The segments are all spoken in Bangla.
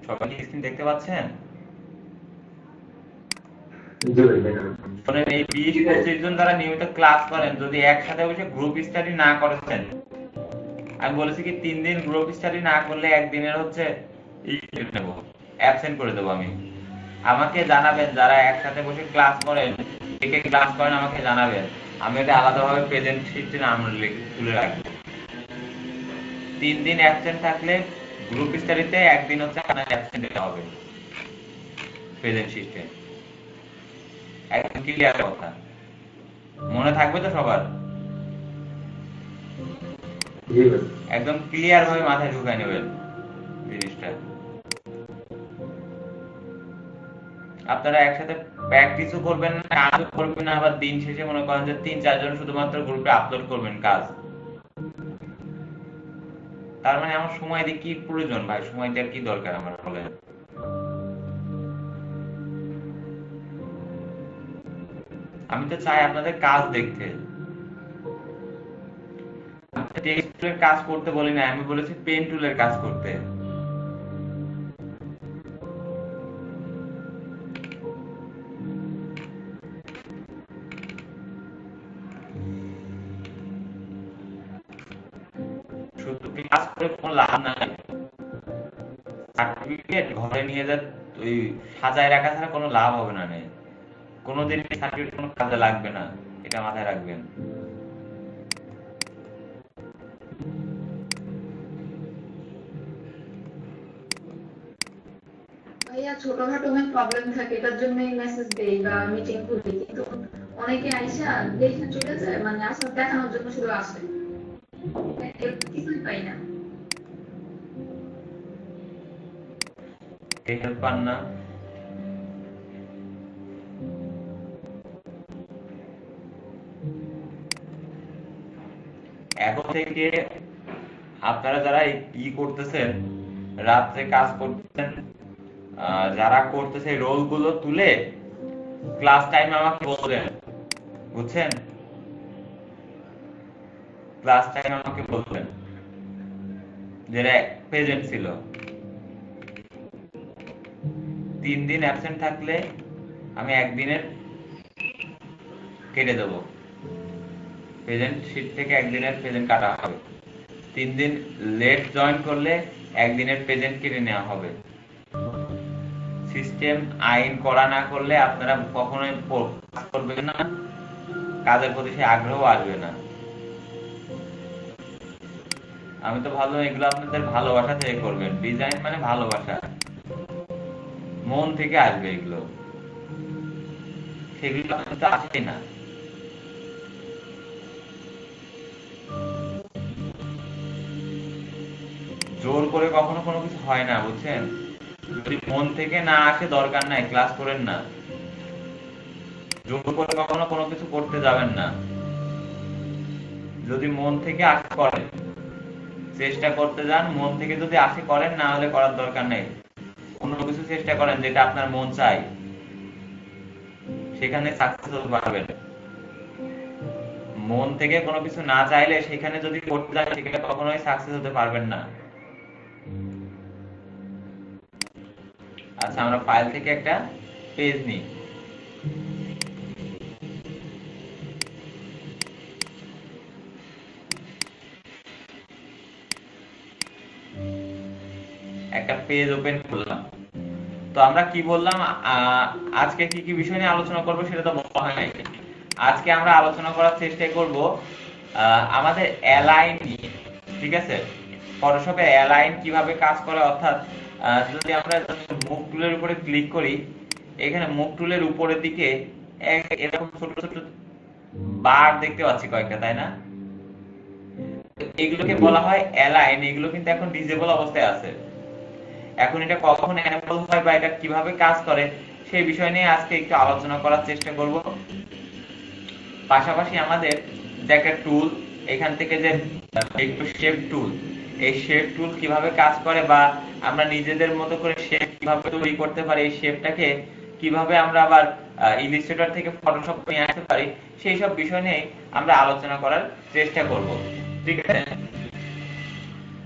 সবাই কি স্ক্রিন দেখতে পাচ্ছেন? জি ভাই দেখা শোনেন, এই 20-25 জন যারা নিয়মিত ক্লাস করেন, যদি একসাথে বসে গ্রুপ স্টাডি না করেছেন, আমি বলেছি কি 3 দিন গ্রুপ স্টাডি না করলে একদিনের হচ্ছে নেব, অ্যাবসেন্ট করে দেবো আমি। আমাকে জানাবেন যারা একসাথে বসে ক্লাস করেন, কে কে ক্লাস করেন আমাকে জানাবেন। আমি এটা আলাদাভাবে প্রেজেন্ট শিটে নাম তুলে রাখবো। 3 দিন অ্যাবসেন্ট থাকলে গ্রুপ স্টাডিতে একদিন হচ্ছে আপনার অ্যাবসেন্ট হবে প্রেজেন্ট শিটে। একদম ক্লিয়ার কথা, মনে থাকবে তো সবার? জি ভাই একদম ক্লিয়ার ভাবে মাথায় ঢুকাই নেবেন জিনিসটা। আপনারা একসাথে প্র্যাকটিসও করবেন না, কাজও করবেন না, আবার দিন শেষে মনে করেন যে 3-4 জন শুধুমাত্র গ্রুপে আপলোড করবেন কাজ। তার মানে আমার সময় দিয়ে কি প্রয়োজন ভাই? সময় দেওয়ার কি দরকার আমার? বলেন। আমি তো চাই আপনাদের কাজ দেখতে। টেক্সট টুলের কাজ করতে বলি না, আমি বলেছি পেন টুলের কাজ করতে। শুধু ক্লাস করে কোনো লাভ নাই। সার্টিফিকেট ঘরে নিয়ে যা ওই সাজায় রাখা ছাড়া কোনো লাভ হবে না। কোনোদিন সার্টিফিকেট কোনো কাজে লাগবে না, এটা মাথায় রাখবেন। ভাইয়া ছোটখাটো অনেক প্রবলেম থাকে, এটার জন্যই মেসেজ দেই বা মিটিং করি, কিন্তু অনেকে আইসা দেখে চলে যায়, মানে আসলে দেখানোর জন্য শুধু আসে, এর কিছুই পাই না। এই হেল্প পান না? এখন থেকে আপনারা যারা ই করতেছেন, রাত্রে কাজ করতেছেন, যারা করতেছে রোল গুলো তুলে ক্লাস টাইমে আমাকে বলবেন, বুঝছেন? ক্লাস টাইমে আমাকে বলবেন যেটা প্রেজেন্ট ছিল। 3 দিন অ্যাবসেন্ট থাকলে আমি একদিনের কেটে দেবো, প্রেজেন্ট শিট থেকে একদিনের প্রেজেন্ট কাটা হবে। 3 দিন লেট জয়েন করলে একদিনের প্রেজেন্ট কেটে নেওয়া হবে। সিস্টেম আইন করা না করলে আপনারা কখনোই কাজ করবেন না, কাজের প্রতি সে আগ্রহ আসবে না। আমি তো ভালো, এগুলো আপনাদের ভালোবাসা থেকে করবেন। ডিজাইন মানে ভালোবাসা, মন থেকে আসবে এগুলো, সেগুলো তো আসেই না। জোর করে কখনো কোনো কিছু হয় না, বুঝছেন? যদি মন থেকে না আসে দরকার নাই, ক্লাস করেন না। জোর করে কখনো কোনো কিছু করতে যাবেন না। যদি মন থেকে আসে করেন, চেষ্টা করতে যান, মন থেকে যদি আসে করেন, না হলে করার দরকার নেই। অন্য কিছু চেষ্টা করেন যেটা আপনার মন চাই, সেখানে সাকসেস হতে পারবেন। মন থেকে কোনো কিছু না চাইলে সেখানে যদি করতে যান, সেখানে কখনোই সাকসেস হতে পারবেন না। আচ্ছা, আমরা ফাইল থেকে একটা পেজ নিই। একটা পেজ ওপেন করলাম। তো আমরা কি বললাম, আজকে কি কি বিষয় নিয়ে আলোচনা করব সেটা তো বলা হয় নাই। আজকে আমরা আলোচনা করার চেষ্টা করব আমাদের অ্যালাইন নিয়ে। ঠিক আছে? ফটোশপে অ্যালাইন কিভাবে কাজ করে, অর্থাৎ যদি আমরা মুভ টুলের উপরে ক্লিক করি, এখানে মুভ টুলের উপরের দিকে এরকম ছোট ছোট বার দেখতে পাচ্ছি কয়েকটা, তাই না? এগুলোকে বলা হয় অ্যালাইন। এগুলো কিন্তু এখন ডিজেবল অবস্থায় আছে। এখন এটা কখন এনেবল হয় বা এটা কিভাবে কাজ করে সেই বিষয় নিয়ে আজকে একটু আলোচনা করার চেষ্টা করব। পাশাপাশি আমাদের যে একটা টুল, এখান থেকে যে একটু শেপ টুল, এই শেপ টুল কিভাবে কাজ করে বা আমরা নিজেদের মতো করে শেপ কিভাবে তৈরি করতে পারি, এই শেপটাকে কিভাবে আমরা আবার ইলাস্ট্রেটর থেকে ফটোশপ নিয়ে আসতে পারি, সেই সব বিষয় নিয়ে আমরা আলোচনা করার চেষ্টা করব। ঠিক আছে?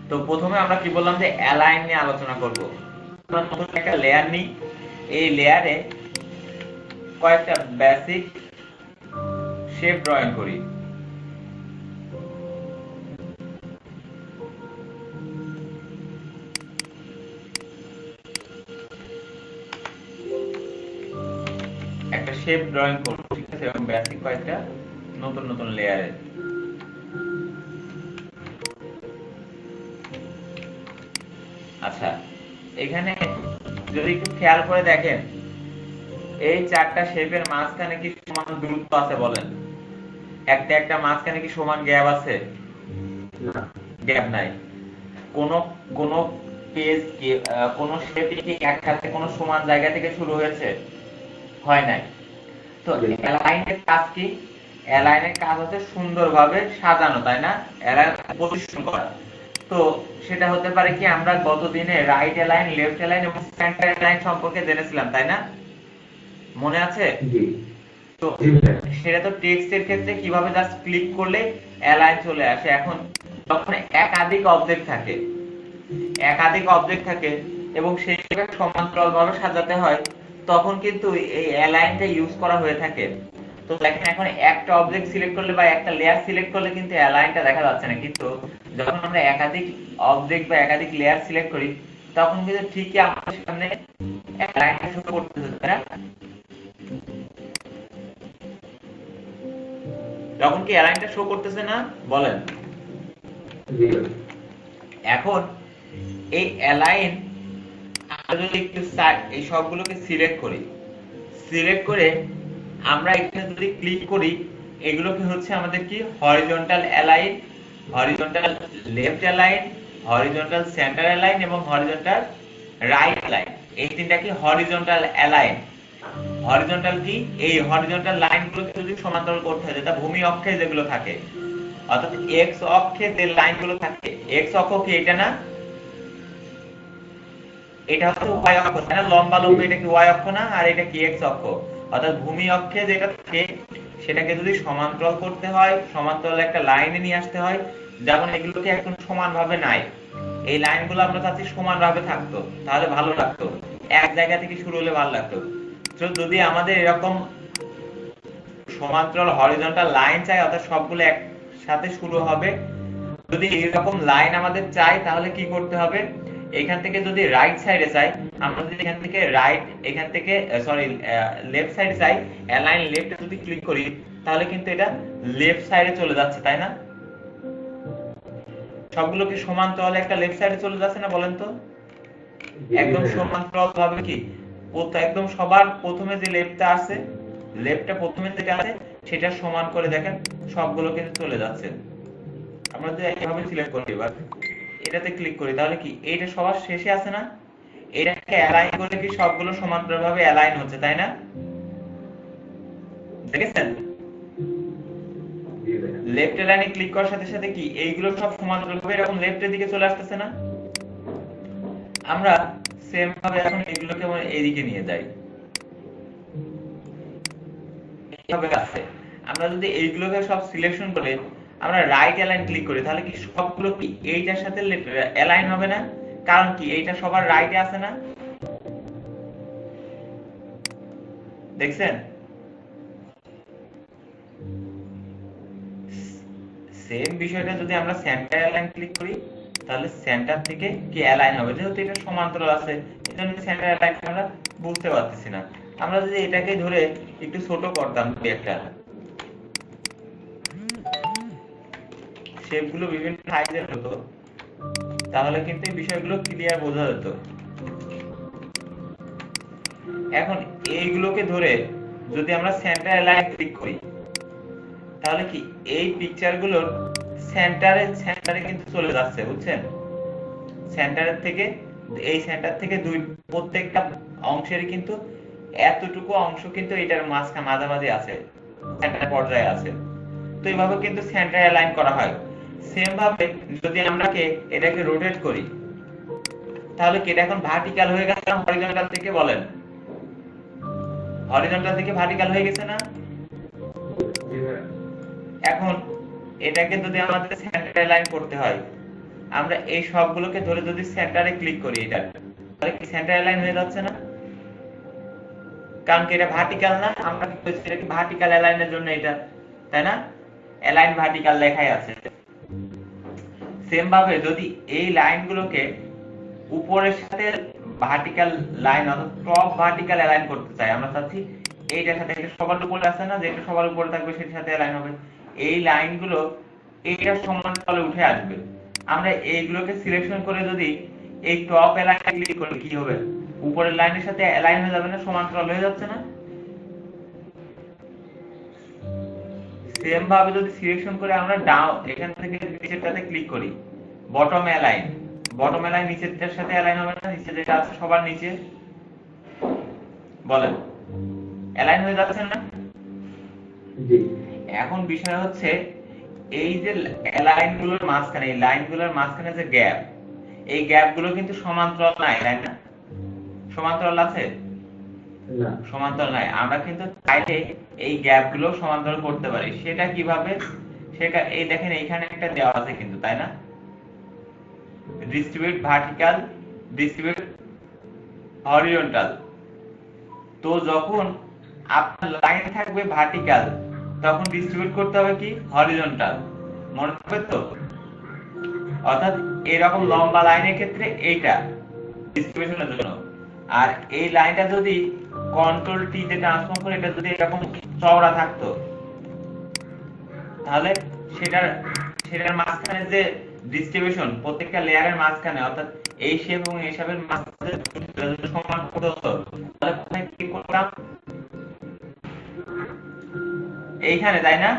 তো প্রথমে আমরা কি বললাম যে অ্যালাইন নিয়ে আলোচনা করব। আমরা নতুন একটা লেয়ার নিই, এই লেয়ারে কয়েকটা বেসিক শেপ ড্রয়িং করি। একটা শেপ ড্রয়িং করব, ঠিক আছে, এবং বেসিক কয়েকটা নতুন নতুন লেয়ারে। আচ্ছা, এখানে যদি একটু খেয়াল করে দেখেন, এই চারটা শেপের মাঝখানে কি সমান দূরত্ব আছে বলেন? একটা একটা মাঝখানে কি সমান গ্যাপ আছে? না, গ্যাপ নাই। কোন কোন পেজ কি কোন শেপ কি একসাথে কোন সমান জায়গা থেকে শুরু হয়েছে? হয় নাই। তো অ্যালাইনের কাজ কি? অ্যালাইনের কাজ হচ্ছে সুন্দরভাবে সাজানো, তাই না? অ্যালাইন পজিশন করা। তো সেটা হতে পারে কি, আমরা গত দিনে রাইট অ্যালাইন, লেফট অ্যালাইন এবং সেন্টার অ্যালাইন সম্পর্কে জেনেছিলাম, তাই না? মনে আছে? জি তো জি ভাইয়া। সেটা তো টেক্সটের ক্ষেত্রে কিভাবে জাস্ট ক্লিক করলে অ্যালাইন চলে আসে। এখন যখন একাধিক অবজেক্ট থাকে, এবং সেইটাকে সমান্তরালভাবে সাজাতে হয়, তখন কিন্তু এই অ্যালাইনটা ইউজ করা হয়ে থাকে। তো দেখেন, এখন একটা অবজেক্ট সিলেক্ট করলে বা একটা লেয়ার সিলেক্ট করলে কিন্তু অ্যালাইনটা দেখা যাচ্ছে না, কিন্তু যখন আমরা একাধিক অবজেক্ট বা একাধিক লেয়ার সিলেক্ট করি, তখন কিন্তু ঠিকই আমাদের সামনে অ্যালাইনটা শো করতেছে, তাই না? তখন কি অ্যালাইনটা শো করতেছে না বলেন? জি ভাইয়া। এখন এই অ্যালাইন আমরা যদি একটু এই সবগুলোকে সিলেক্ট করি, সিলেক্ট করে আমরা এখানে যদি ক্লিক করি, এগুলোকে হচ্ছে আমাদের কি horizontal align, horizontal left align, horizontal centre align এবং হরিজন্টাল রাইট অ্যালাইন। এই তিনটা কি হরিজন্টাল অ্যালাইন। হরিজন্টাল কি? এই হরিজন্টাল লাইনগুলোকে যদি সমান্তরাল করতে হয়, যেটা ভূমি অক্ষে যেগুলো থাকে, অর্থাৎ এক্স অক্ষে যে লাইনগুলো থাকে, এক্স অক্ষ কি এটা না? এটা হচ্ছে ওয়াই অক্ষ, তাই না? লম্বা লম্বা এটা কি ওয়াই অক্ষ না? আর এটা কি এক্স অক্ষ। অর্থাৎ ভূমি অক্ষে যেটা থাকে সেটাকে যদি সমান্তরাল করতে হয়, সমান্তরাল একটা লাইনে নিয়ে আসতে হয়, যেমন এগুলোকে এখন সমানভাবে নাই, এই লাইনগুলো আমরা চাচ্ছি সমানভাবে থাকতো, তাহলে ভালো লাগতো, এক জায়গা থেকে শুরু হলে ভালো লাগতো। তো যদি আমাদের এরকম সমান্তরাল হরিজন্টাল লাইন চাই, অর্থাৎ সবগুলো একসাথে শুরু হবে, যদি এরকম লাইন আমাদের চাই, তাহলে কি করতে হবে? এখান থেকে যদি রাইট সাইডে চাই, আমরা যদি এখান থেকে লেফট সাইডে চাই, অ্যালাইন লেফটে যদি ক্লিক করি, তাহলে কিন্তু এটা লেফট সাইডে চলে যাচ্ছে, তাই না? সবগুলো কি সমান্তরাল একটা লেফট সাইডে চলে যাচ্ছে না বলেন তো? একদম সমান্তরাল ভাবে কি একদম সবার প্রথমে যে লেফটটা আছে, লেফটটা প্রথমে যেটা আছে সেটা সমান করে দেখেন সবগুলো কিন্তু চলে যাচ্ছে। আমরা যদি এইভাবে সিলেক্ট করি, এবার এটাতে ক্লিক করি, তাহলে কি এইটা সবার শেষে আছে না? এটাকে অ্যালাইন করে কি সবগুলো সমান্তরালভাবে অ্যালাইন হচ্ছে, তাই না? দেখেছেন? জি ভাইয়া। লেফট অ্যালাইনে ক্লিক করার সাথে সাথে কি এইগুলো সব সমান্তরালভাবে এরকম লেফটের দিকে চলে আসতেছে না? আমরা সেম ভাবে এখন এগুলোকে এইদিকে নিয়ে যাই, এইভাবে আছে। আমরা যদি এইগুলোকে সব সিলেকশন করে আমরা রাইট অ্যালাইন ক্লিক করি, তাহলে কি সবগুলো কি এইটার সাথে অ্যালাইন হবে না? কারণ কি এইটা সবার রাইটে আছে না? দেখছেন? সেম বিষয়টা যদি আমরা সেন্টার অ্যালাইন ক্লিক করি, তাহলে সেন্টার থেকে কি অ্যালাইন হবে, যেহেতু এটা সমান্তরাল আছে, এজন্য সেন্টার অ্যালাইন আমরা বুঝতে পারতেছি না। আমরা যদি এটাকে ধরে একটু ছোট করতাম, একটা শেপগুলো বিভিন্ন সাইজের হতো, তাহলে কিন্তু এই বিষয়গুলো ক্লিয়ার বোঝা যেত। এখন এইগুলোকে ধরে যদি আমরা সেন্টার অ্যালাইন ক্লিক করি, তাহলে কি এই পিকচারগুলোর সেন্টারে কিন্তু চলে যাচ্ছে, বুঝছেন? সেন্টারের থেকে, এই সেন্টার থেকে প্রত্যেকটা অংশেরই কিন্তু এতটুকু অংশ কিন্তু এটার মাঝামাঝি আছে, সেন্টার পর্যায়ে আছে। তো এইভাবে কিন্তু সেন্টার অ্যালাইন করা হয়। সেম ভাবে যদি আমরা এটাকে রোটেট করি, তাহলে কি এটা এখন ভার্টিক্যাল হয়ে গেছে না হরিজন্টাল থেকে? বলেন, হরিজন্টাল থেকে ভার্টিক্যাল হয়ে গেছে না? জি ভাইয়া। এখন এটাকে যদি আমাদের সেন্টার অ্যালাইন করতে হয়, আমরা এই সবগুলোকে ধরে যদি সেন্টারে ক্লিক করি, এটা তাহলে কি সেন্টার অ্যালাইন হয়ে যাচ্ছে না? কারণ কি এটা ভার্টিক্যাল না, আমরা কি করছি এটা কি ভার্টিক্যাল অ্যালাইনের জন্য এটা, তাই না? অ্যালাইন ভার্টিক্যাল লেখাই আছে। সেম ভাবে যদি এই লাইনগুলোকে উপরের সাথে ভার্টিক্যাল লাইন অর্থাৎ টপ ভার্টিক্যাল অ্যালাইন করতে চাই, আমরা চাচ্ছি এইটার সাথে, এটা সবার উপরে আছে না, যেটা সবার উপরে থাকবে সেটার সাথে অ্যালাইন হবে, এই লাইনগুলো এইটার সমান্তরালে উঠে আসবে। আমরা এইগুলোকে সিলেকশন করে যদি এই টপ অ্যালাইনে ক্লিক করি কি হবে? উপরের লাইনের সাথে অ্যালাইন হয়ে যাবে না, সমান্তরাল হয়ে যাচ্ছে না? সেম ভাবে যদি সিলেকশন করে আমরা ডাউন এখান থেকে নিচেরটাতে ক্লিক করি, বটম অ্যালাইন, বটম অ্যালাইন নিচেরটার সাথে অ্যালাইন হবে না? নিচে যেটা আছে সবার নিচে, বলেন অ্যালাইন হয়ে যাচ্ছে না? জি। এখন বিষয় হচ্ছে এই যে লাইনগুলোর মাঝখানে, এই লাইনগুলোর মাঝখানে যে গ্যাপ, এই গ্যাপগুলো কিন্তু সমান্তরাল নাই, তাই না? সমান্তরাল আছে? না। সমান্তরাল নাই। আমরা কিন্তু চাইলে এই গ্যাপগুলো সমান্তরাল করতে পারি। সেটা কিভাবে? সেটা এই দেখেন এইখানে একটা দেওয়া আছে কিন্তু, তাই না? Distribute vertical, distribute horizontal. তো যখন আপনার লাইন থাকবে ভার্টিক্যাল, তখন ডিস্ট্রিবিউট করতে হবে কি হরিজন্টাল, মনে থাকবে তো? অর্থাৎ এরকম লম্বা লাইনের ক্ষেত্রে এইটা ডিস্ট্রিবিউশনের জন্য, আর এই লাইনটা যদি কন্ট্রোল টি তে ট্রান্সফর্ম করে এটা যদি এরকম চওড়া থাকতো, তাহলে সেটার মাঝখানে যে ডিস্ট্রিবিউশন প্রত্যেকটা লেয়ারের মাঝখানে, অর্থাৎ এই শেপ এবং এই শেপের মাঝখানে সমান করতে হতো, তাহলে কোথায় ক্লিক করতাম? এইখানে, তাই না?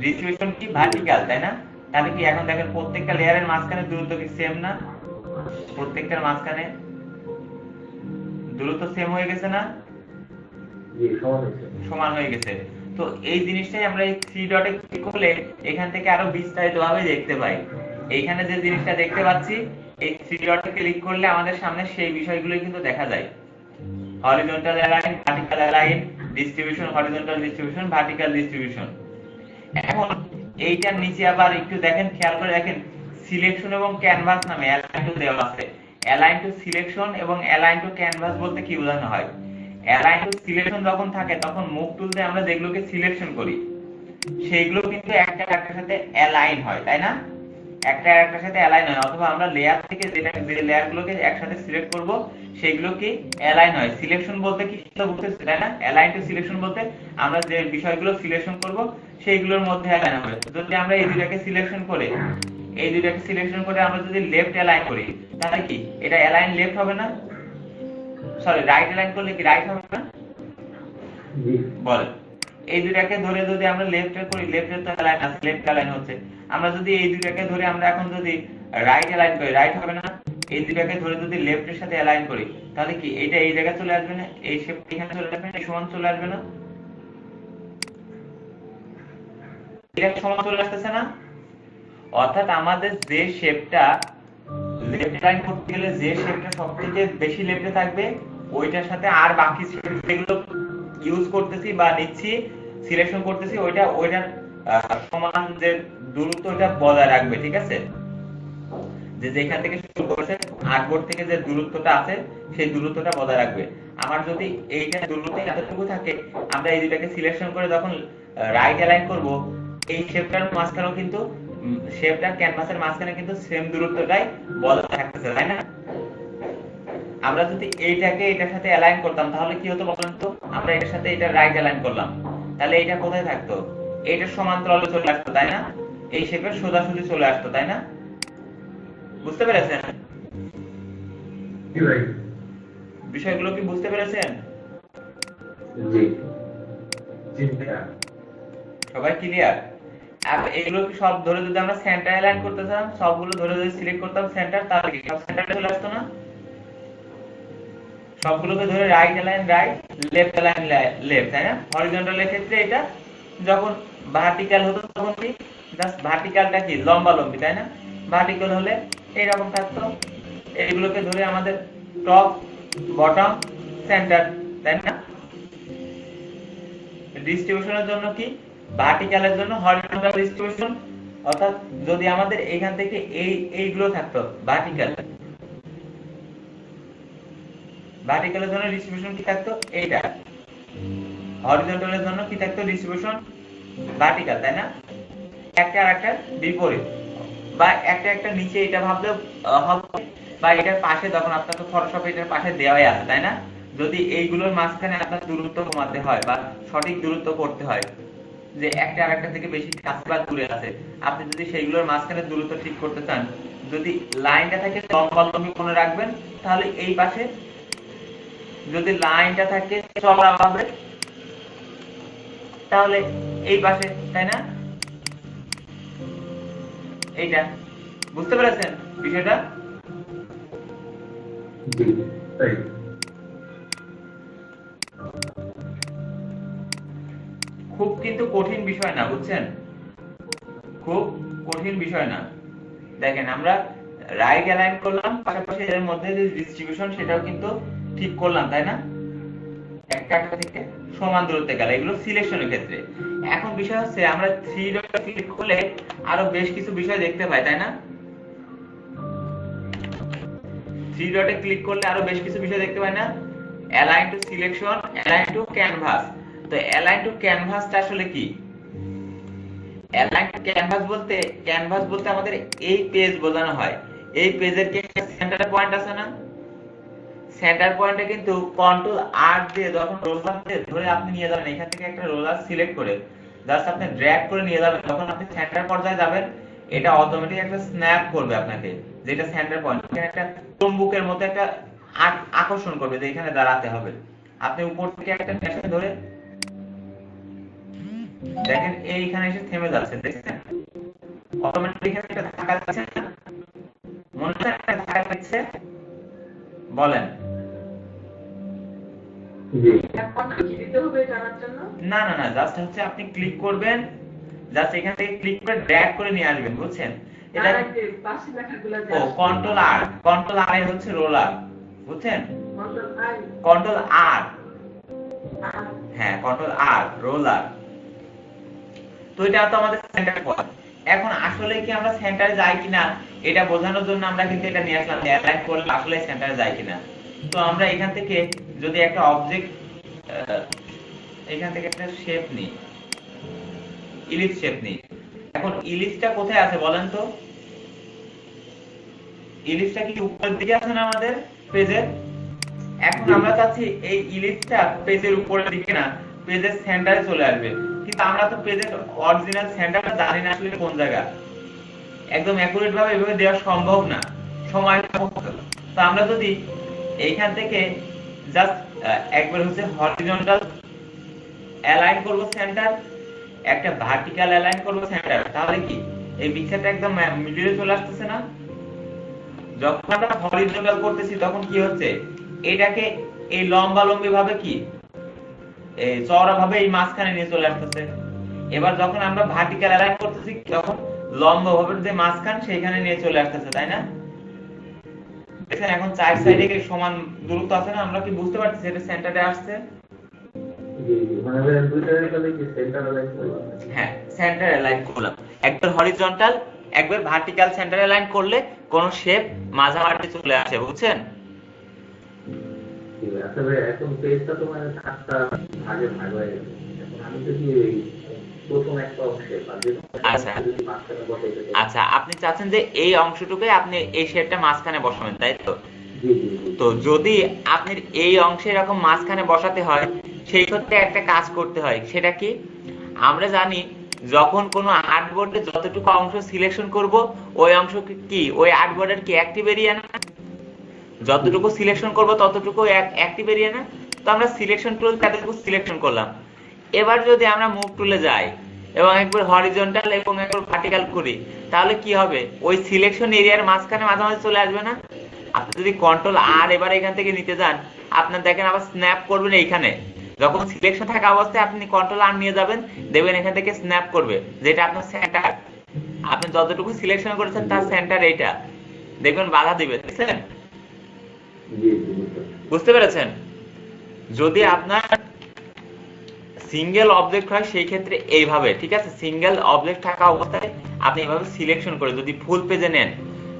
ডিস্ট্রিবিউশন কি ভার্টিক্যাল, তাই না? তাহলে কি এখন দেখেন প্রত্যেকটা লেয়ারের মাঝখানে দূরত্ব কি সেম না? প্রত্যেকটার মাঝখানে দূরত্ব সেম হয়ে গেছে না? জি, সমান হয়েছে। সমান হয়ে গেছে। তো এই জিনিসটাই আমরা এই 3 ডটে ক্লিক করলে এখান থেকে আরো বিস্তারিতভাবে দেখতে পাই। এইখানে যে জিনিসটা দেখতে পাচ্ছি, এই 3 ডটে ক্লিক করলে আমাদের সামনে সেই বিষয়গুলোই কিন্তু দেখা যায়। Horizontal align, vertical align, distribution, horizontal distribution, vertical distribution. এখন এইটার নিচে আবার একটু দেখেন, খেয়াল করে দেখেন, সিলেকশন এবং ক্যানভাস নামে অ্যালাইন টু দেওয়া আছে। অ্যালাইন টু সিলেকশন এবং অ্যালাইন টু ক্যানভাস বলতে কি বোঝানো হয়? অ্যালাইন টু সিলেকশন যখন থাকে তখন মুভ টুল দিয়ে আমরা যেগুলোকে সিলেকশন করি সেইগুলো কিন্তু একটা একটার সাথে অ্যালাইন হয়, তাই না? একটা একটার সাথে অ্যালাইন হয়, অথবা আমরা লেয়ার থেকে যে লেয়ারগুলোকে একসাথে সিলেক্ট করব সেগুলো কি অ্যালাইন হয়। সিলেকশন বলতে কি সেটা বুঝতেছি, তাই না? অ্যালাইন টু সিলেকশন বলতে আমরা যে বিষয়গুলো সিলেকশন করব সেইগুলোর মধ্যে অ্যালাইন হবে। যদি আমরা এই দুটাকে সিলেকশন করে আমরা যদি লেফট অ্যালাইন করি, তাহলে কি এটা অ্যালাইন লেফট হবে না? সরি, রাইট অ্যালাইন করলে কি রাইট হবে না? জি। বলেন, এই দুটাকে ধরে যদি আমরা লেফটে করি, লেফটে তো অ্যালাইন আছে, লেফট অ্যালাইন হচ্ছে। আমরা যদি এই দুটাকে ধরে আমরা এখন যদি রাইট অ্যালাইন করি, রাইট হবে না? এই দুটাকে ধরে যদি লেফটের সাথে অ্যালাইন করি, তাহলে কি এটা এই জায়গায় চলে আসবে না? এই শেপ এখানে চলে আসবে না? এই সমান চলে আসবে না? এটা সমান চলে আসতেছে না? অর্থাৎ আমাদের যে শেপটা লেফট অ্যালাইন করতে গেলে যে শেপটা সবথেকে বেশি লেফটে থাকবে, ওইটার সাথে আর বাকি শেপ যেগুলো ইউজ করতেছি বা নিচ্ছি, সিলেকশন করতেছি, ওইটার সমান যে দূরত্ব ওটা বজায় রাখবে, ঠিক আছে? যে যেখান থেকে শুরু করেছে আর্টবোর্ড থেকে যে দূরত্বটা আছে সেই দূরত্বটা বজায় রাখবে। আমার যদি এইটা দূরত্ব এতটুকু থাকে, আমরা এই দুটাকে সিলেকশন করে যখন রাইট অ্যালাইন করব, এই শেপটার মাঝখানেও কিন্তু শেপটার ক্যানভাসের মাঝখানে কিন্তু সেম দূরত্বটাই বজায় থাকতেছে, তাই না? আমরা যদি এইটাকে এটার সাথে অ্যালাইন করতাম তাহলে কি হতো বলেন তো? আমরা এটার সাথে এটা রাইট অ্যালাইন করলাম, তাহলে এইটা কোথায় থাকতো? এইটার সমান্তরালে চলে আসতো, তাই না? এই শেপের সোজাসুজি চলে আসতো, তাই না? বুঝতে পেরেছেন জি ভাই। বিষয়গুলো? কি বুঝতে পেরেছেন? জি। জি ভাইয়া। সবাই ক্লিয়ার? আর এগুলো কি সব ধরে যদি আমরা সেন্টার অ্যালাইন করতে চাই, সবগুলো ধরে যদি সিলেক্ট করতাম সেন্টার, তাহলে কি সব সেন্টারে চলে আসতো না? সবগুলোকে ধরে right align right, left align left, তাই না? হরিজন্টালের ক্ষেত্রে এটা যখন ভার্টিক্যাল হতো তখন কি জাস্ট ভার্টিক্যালটা কি লম্বা লম্বি, তাই না? ভার্টিক্যাল হলে এইরকম থাকতো। এইগুলোকে ধরে আমাদের টপ, বটম, সেন্টার, তাই না? ডিস্ট্রিবিউশনের জন্য কি ভার্টিক্যালের জন্য হরিজন্টাল ডিস্ট্রিবিউশন, অর্থাৎ যদি আমাদের এখান থেকে এইগুলো থাকতো ভার্টিক্যালের জন্য ডিস্ট্রিবিউশন কি থাকতো এইটা, হরিজন্টালের জন্য কি থাকতো ডিস্ট্রিবিউশন ভার্টিক্যাল, তাই না? একটা আর একটা বিপরীত, বা একটা নিচে এটা ভাবলে হবে, বা এটার পাশে যখন আপনার তো ফটোশপে এটার পাশে দেওয়াই আছে, তাই না? যদি এইগুলোর মাঝখানে আপনার দূরত্ব কমাতে হয় বা সঠিক দূরত্ব করতে হয়, যে একটা আর একটা থেকে বেশি কাছে বা দূরে আছে, আপনি যদি সেইগুলোর মাঝখানে দূরত্ব ঠিক করতে চান, যদি লাইনটা থাকে লম্বালম্বি কোণে রাখবেন, তাহলে এই পাশে যদি লাইনটা থাকে চওড়া ভাবে, তাহলে এই পাশে, তাই না? এইটা বুঝতে পেরেছেন বিষয়টা? জি তাই। খুব কিন্তু কঠিন বিষয় না, বুঝছেন? খুব কঠিন বিষয় না। দেখেন আমরা রাইট অ্যালাইন করলাম, পাশাপাশি এর মধ্যে যে ডিস্ট্রিবিউশন সেটাও কিন্তু ঠিক করলাম, তাই না? একটা থেকে সমান দূরত্বে গেল, এগুলো সিলেকশনের ক্ষেত্রে। এখন বিষয় হচ্ছে আমরা 3 ডটে ক্লিক করলে আরো বেশ কিছু বিষয় দেখতে পাই, তাই না? 3 ডটে ক্লিক করলে আরো বেশ কিছু বিষয় দেখতে পাই না? Align two selection, align two canvas. তো অ্যালাইন টু ক্যানভাসটা আসলে কি? অ্যালাইন টু ক্যানভাস বলতে আমাদের এই পেজ বোঝানো হয়। এই পেজের কি সেন্টার পয়েন্ট আছে না? সেন্টার পয়েন্টে কিন্তু কন্ট্রোল আর দিয়ে যখন রোলার দিয়ে ধরে আপনি নিয়ে যাবেন, এখান থেকে একটা রোলার সিলেক্ট করে জাস্ট আপনি ড্র্যাগ করে নিয়ে যাবেন, যখন আপনি সেন্টার পর্যায়ে যাবেন এটা অটোমেটিক একটা স্ন্যাপ করবে আপনাকে, যেটা সেন্টার পয়েন্ট, এখানে একটা চুম্বকের মতো একটা আকর্ষণ করবে যে এখানে দাঁড়াতে হবে। আপনি উপর থেকে একটা মেশিন ধরে দেখেন এইখানে এসে থেমে যাচ্ছে, দেখছেন? অটোমেটিক এখানে একটা ধাক্কা দিচ্ছে না? মনে হচ্ছে একটা ধাক্কা দিচ্ছে? বলেন। জি এখন কি দিতে হবে জানার জন্য? না না না, জাস্ট হচ্ছে আপনি ক্লিক করবেন, জাস্ট এখান থেকে ক্লিক করে ড্র্যাগ করে নিয়ে আসবেন, বুঝছেন? এটা পাশে লেখাগুলো ও কন্ট্রোল আর এর হচ্ছে রোলার, বুঝছেন? কন্ট্রোল আই কন্ট্রোল আর, হ্যাঁ কন্ট্রোল আর রোলার। তো এটা তো আমাদের সেন্টার পয়েন্ট। এখন আসলে কি আমরা সেন্টারে যাই কিনা এটা বোঝানোর জন্য আমরা কিন্তু এটা নিয়ে আসলাম, অ্যালাইন করলে আসলে সেন্টারে যাই কিনা। তো আমরা এখান থেকে যদি একটা অবজেক্ট এখান থেকে একটা শেপ নিই, ইলিপস শেপ নিই। এখন ইলিপসটা কোথায় আছে বলেন তো? ইলিপসটা কি উপরের দিকে আছে না আমাদের পেজের? এখন আমরা চাচ্ছি এই ইলিপসটা পেজের উপরের দিকে না, পেজের সেন্টারে চলে আসবে, কিন্তু আমরা তো পেজের অরিজিনাল সেন্টারটা জানি না আসলে কোন জায়গা। একদম অ্যাকুরেট ভাবে এভাবে দেওয়া সম্ভব না, সময় সাপেক্ষ। তো আমরা যদি এইখান থেকে জাস্ট একবার হচ্ছে হরিজন্টাল অ্যালাইন করব সেন্টার, একটা ভার্টিক্যাল অ্যালাইন করব সেন্টার, তাহলে কি এই পিকচারটা একদম মিডলে চলে আসতেছে না? যখন আমরা হরিজন্টাল করতেছি তখন কি হচ্ছে, এটাকে এই লম্বালম্বি ভাবে কি এই চওড়া ভাবে এই মাঝখানে নিয়ে চলে আসতেছে। এবার যখন আমরা ভার্টিক্যাল অ্যালাইন করতেছি তখন লম্বা ভাবে যে মাঝখান সেইখানে নিয়ে চলে আসতেছে, তাই না? দেখেন এখন চার সাইডে কি সমান দূরত্ব আছে না? আমরা কি বুঝতে পারছি এটা সেন্টারে আসছে? জি জি, মানে দুইটা রেখাতে কি সেন্টার অ্যালাইন করলাম? হ্যাঁ সেন্টার অ্যালাইন করলাম, একবার হরিজন্টাল একবার ভার্টিক্যাল সেন্টার অ্যালাইন করলে কোন শেপ মাঝামাঝি চলে আসে, বুঝছেন? জি আসলে এখন পেজটা তো মানে 7টা ভাগে ভাগ হয়ে গেছে। এখন আমি যদি এই প্রথম একটা অংশে বা যে আচ্ছা যদি মাঝখানে বসাইতে চাই। আচ্ছা, আপনি চাচ্ছেন যে এই অংশটুকুই আপনি এই শেপটা মাঝখানে বসাবেন, তাই তো? জি জি জি। তো যদি আপনি এই অংশে এরকম মাঝখানে বসাতে হয়, সেই ক্ষেত্রে একটা কাজ করতে হয়, সেটা কি? আমরা জানি যখন কোনো আর্টবোর্ডে যতটুকু অংশ সিলেকশন করব ওই অংশ কি ওই আর্টবোর্ডের কি অ্যাক্টিভ এরিয়া না? যতটুকু সিলেকশন করব ততটুকু অ্যাক্টিভ এরিয়া না? তো আমরা সিলেকশন টুল তাদেরকে সিলেকশন করলাম। এবার যদি আমরা মুভ টুলে যাই এবং একবার হরিজন্টাল এবং একবার ভার্টিক্যাল করি, তাহলে কি হবে? ওই সিলেকশন এরিয়ার মাঝখানে মাঝামাঝি চলে আসবে না? আপনি যদি কন্ট্রোল আর এবার এখান থেকে নিতে যান, আপনার দেখেন আবার স্ন্যাপ করবেন এইখানে। যখন সিলেকশন থাকা অবস্থায় আপনি কন্ট্রোল আর নিয়ে যাবেন, দেখবেন এখান থেকে স্ন্যাপ করবে, যেটা আপনার সেন্টার। আপনি যতটুকু সিলেকশন করেছেন তার সেন্টার এইটা, দেখবেন বাধা দিবে, দেখছেন? জি জি বুঝতে বুঝতে পেরেছেন? যদি আপনার সিঙ্গেল অবজেক্ট হয় সেই ক্ষেত্রে এইভাবে, ঠিক আছে? সিঙ্গেল অবজেক্ট থাকা অবস্থায় আপনি এভাবে সিলেকশন করে যদি ফুল পেজে নেন,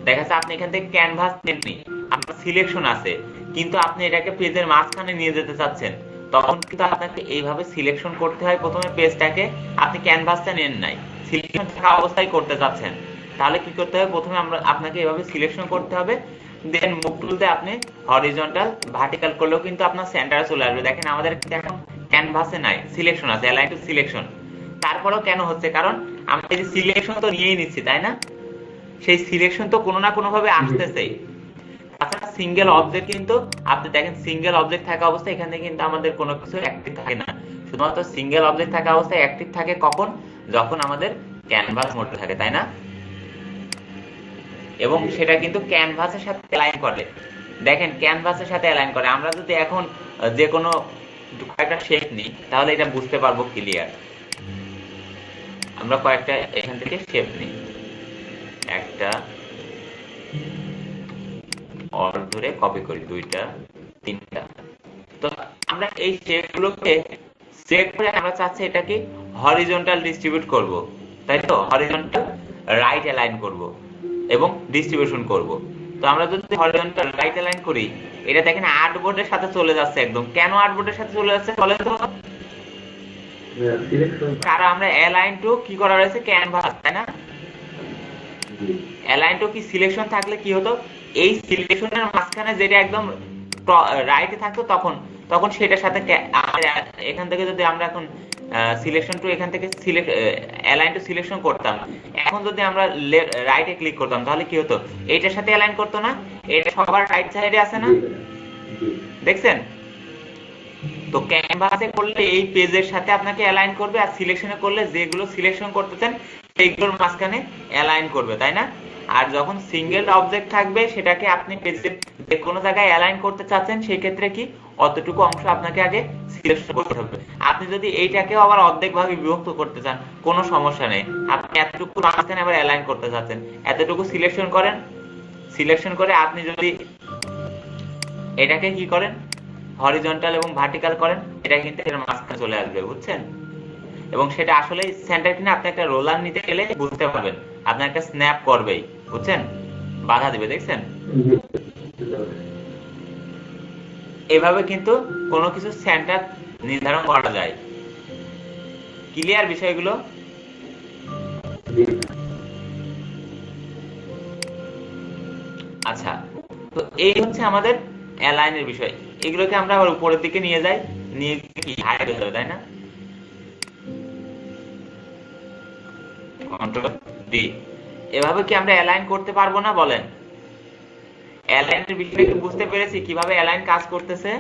দেখা যাচ্ছে আপনি এখান থেকে ক্যানভাস নেননি, আপনার সিলেকশন আছে, কিন্তু আপনি এটাকে পেজের মাঝখানে নিয়ে যেতে চাচ্ছেন, তখন কিন্তু আপনাকে এইভাবে সিলেকশন করতে হয় প্রথমে পেজটাকে। আপনি ক্যানভাসটা নেন নাই, সিলেকশন থাকা অবস্থায় করতে চাচ্ছেন, তাহলে কি করতে হবে? প্রথমে আপনাকে এভাবে সিলেকশন করতে হবে, দেন মুভ টুলতে আপনি হরিজন্টাল ভার্টিক্যাল করলেও কিন্তু আপনার সেন্টারে চলে আসবে। দেখেন আমাদের এখন ক্যানভাসে নাই, সিলেকশন আছে, অ্যালাইন টু সিলেকশন। তারপরেও কেন হচ্ছে? কারণ আমরা এই যে সিলেকশন তো নিয়েই নিচ্ছি, তাই না? সেই সিলেকশন তো কোনো না কোনো ভাবে আসতেছেই। তাছাড়া সিঙ্গেল অবজেক্ট কিন্তু আপনি দেখেন, সিঙ্গেল অবজেক্ট থাকা অবস্থায় এখানে কিন্তু আমাদের কোনো কিছু অ্যাক্টিভ থাকে না। শুধুমাত্র সিঙ্গেল অবজেক্ট থাকা অবস্থায় অ্যাক্টিভ থাকে কখন? যখন আমাদের ক্যানভাস মোডে থাকে, তাই না? এবং সেটা কিন্তু ক্যানভাসের সাথে অ্যালাইন করে। দেখেন ক্যানভাসের সাথে অ্যালাইন করে। আমরা যদি এখন যে কোনো কয়েকটা শেপ নিই তাহলে এটা বুঝতে পারবো ক্লিয়ার। আমরা কয়েকটা এখান থেকে শেপ নিই, একটা অল ধরে কপি করি, দুইটা, তিনটা। তো আমরা এই শেপগুলোকে সিলেক্ট করে আমরা চাচ্ছি এটাকে হরিজন্টাল ডিস্ট্রিবিউট করব, তাই তো? হরিজন্টাল রাইট অ্যালাইন করব এবং ডিস্ট্রিবিউশন করব। তো আমরা যদি হরিজন্টাল রাইট অ্যালাইন করি, এটা দেখেন আর্টবোর্ডের সাথে চলে যাচ্ছে একদম। কেন আর্টবোর্ডের সাথে চলে যাচ্ছে বলেন তো? কারণ আমরা অ্যালাইন টু কি করা রয়েছে? ক্যানভাস, তাই না? অ্যালাইন টু কি সিলেকশন থাকলে কি হতো? এই সিলেকশনের মাঝখানে যেটা একদম রাইটে থাকতো তখন সেটার সাথে এখান থেকে যদি আমরা এখন সিলেকশন টু এখান থেকে অ্যালাইন টু সিলেকশন করতাম, এখন যদি আমরা রাইটে ক্লিক করতাম তাহলে কি হতো? এইটার সাথে অ্যালাইন করতো না? এটা সবার রাইট সাইডে আছে না? দেখছেন? তো ক্যানভাসে করলে এই পেজের সাথে আপনাকে অ্যালাইন করবে, আর সিলেকশনে করলে যেগুলো সিলেকশন করতেছেন সেইগুলোর মাঝখানে অ্যালাইন করবে, তাই না? আর যখন সিঙ্গেল অবজেক্ট থাকবে সেটাকে আপনি পেজের যে কোনো জায়গায় অ্যালাইন করতে চাচ্ছেন, সেই ক্ষেত্রে কি অতটুকু অংশ আপনাকে আগে সিলেকশন করতে হবে। আপনি যদি এইটাকেও আবার অর্ধেক ভাগে বিভক্ত করতে চান, কোনো সমস্যা নেই। আপনি এতটুকু মাঝখানে আবার অ্যালাইন করতে চাচ্ছেন, এতটুকু সিলেকশন করেন। সিলেকশন করে আপনি যদি এটাকে কি করেন, হরিজন্টাল এবং ভার্টিক্যাল করেন, এটা কিন্তু এর মাঝখানে চলে আসবে, বুঝছেন? এবং সেটা আসলে সেন্টার কিনা আপনি একটা রোলার নিতে গেলে বুঝতে পারবেন, আপনার একটা স্ন্যাপ করবেই, বুঝছেন? বাধা দিবে, দেখছেন? এভাবে কিন্তু কোনো কিছু সেন্টার নির্ধারণ করা যায়। ক্লিয়ার বিষয়গুলো? আচ্ছা, তো এই হচ্ছে আমাদের অ্যালাইনের বিষয়। এগুলোকে আমরা আবার উপরের দিকে নিয়ে যাই, নিয়ে কি হাইড হয়ে যাবে, তাই না? Control D. এভাবে কি আমরা অ্যালাইন করতে পারবো না? বলেন। অ্যালাইনের বিষয়টা কি বুঝতে পেরেছি কিভাবে অ্যালাইন কাজ করতেছে?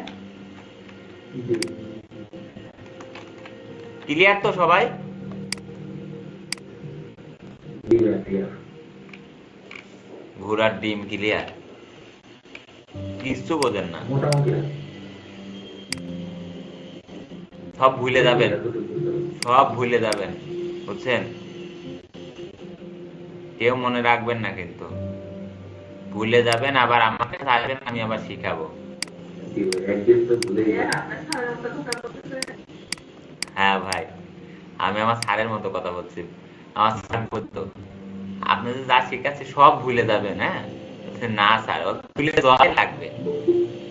ক্লিয়ার তো সবাই? ঘোড়ার ডিম ক্লিয়ার? কিচ্ছু বোঝেন না, সব ভুলে যাবেন, সব ভুলে যাবেন, বুঝছেন? কেউ মনে রাখবেন না, কিন্তু ভুলে যাবেন, আবার আমাকে আসবেন, আমি আবার শিখাবো। হ্যাঁ ভাই, আমি আমার স্যারের মতো কথা বলছি। আমার স্যার বলতো আপনি যা শিখাচ্ছে সব ভুলে যাবেন। হ্যাঁ, না স্যার, ভুলে যাওয়াই লাগবে,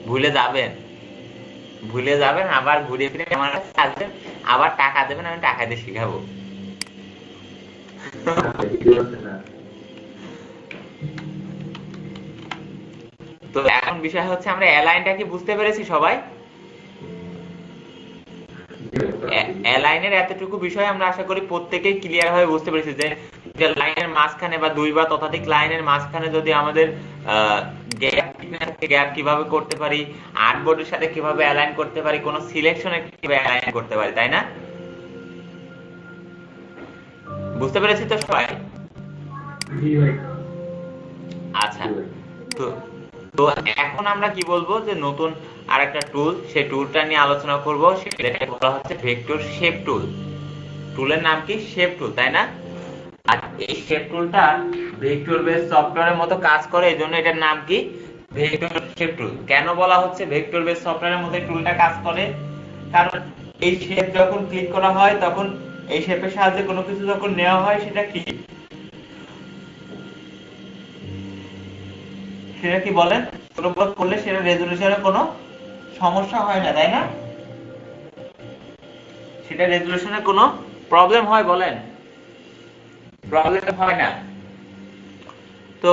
ভুলে যাবেন, ভুলে যাবেন, আবার ঘুরে ফিরে আমার কাছে আসবেন, আবার টাকা দেবেন, আমি টাকা দিয়ে শিখাবো। তো এখন বিষয় হচ্ছে আমরা অ্যালাইনটা কি বুঝতে পেরেছি সবাই? অ্যালাইনের এতটুকু বিষয় আমরা আশা করি প্রত্যেকেই ক্লিয়ার ভাবে বুঝতে পেরেছি, যে লাইনের মাঝখানে বা দুই বা ততোধিক লাইনের মাঝখানে যদি আমাদের গ্যাপ কিভাবে করতে পারি, আর্টবোর্ডের সাথে কিভাবে অ্যালাইন করতে পারি, কোন সিলেকশনে কিভাবে অ্যালাইন করতে পারি, তাই না? বুঝতে পেরেছি তো সবাই? আচ্ছা, তো এখন আমরা কি বলবো, যে নতুন আরেকটা টুল, সেই টুলটা নিয়ে আলোচনা করব, সেটা বলা হচ্ছে ভেক্টর শেপ টুল। টুলের নাম কি? শেপ টুল, তাই না? আর এই শেপ টুলটা ভেক্টর বেস সফটওয়্যারের মতো কাজ করে, এজন্য এটার নাম কি? ভেক্টর শেপ টুল। কেন বলা হচ্ছে ভেক্টর বেস সফটওয়্যারের মতো টুলটা কাজ করে? কারণ এই শেপ যখন ক্লিক করা হয়, তখন এই শেপের সাহায্যে কোনো কিছু যখন নেওয়া হয়, সেটা কি সেটা কি বলেন? ছোট বড় করলে সেটা রেজুলেশনে কোনো সমস্যা হয় না, তাই না? সেটা রেজুলেশনে কোনো প্রবলেম হয় বলেন? প্রবলেম হয় না। তো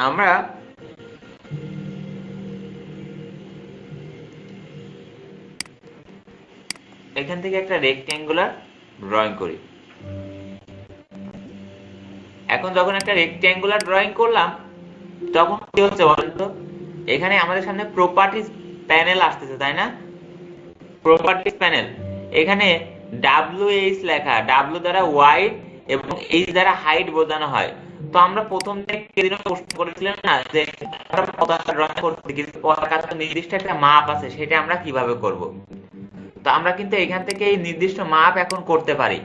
আমরা এখান থেকে একটা রেক্ট্যাঙ্গুলার ড্রয়িং করি। এখন যখন একটা রেক্ট্যাঙ্গুলার ড্রয়িং করলাম তখন কি হচ্ছে বলেন তো? এখানে আমাদের সামনে প্রপার্টিজ প্যানেল আসতেছে, তাই না? প্রপার্টিজ প্যানেল, এখানে WH লেখা, W দ্বারা ওয়াইড এবং H দ্বারা হাইট বোঝানো হয়। তো আমরা প্রথম দিন প্রশ্ন করেছিলাম না যে আমরা পতাকা ড্রয়িং করতে গেলে পতাকার তো নির্দিষ্ট একটা মাপ আছে, সেটা আমরা কিভাবে করব? তো আমরা কিন্তু এখান থেকে এই নির্দিষ্ট মাপ এখন করতে পারি।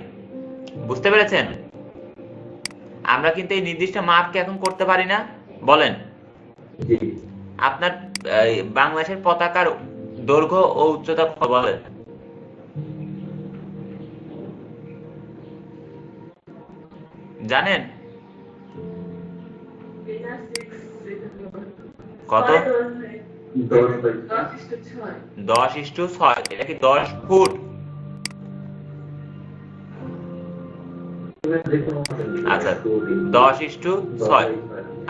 বুঝতে পেরেছেন? আমরা কিন্তু এই নির্দিষ্ট মাপকে এখন করতে পারি না, বলেন? জি আপনার বাংলাদেশের পতাকার দৈর্ঘ্য ও উচ্চতা কত বলেন? জানেন কত? 10:6। এটা কি 10 ফুট? আচ্ছা 10:6।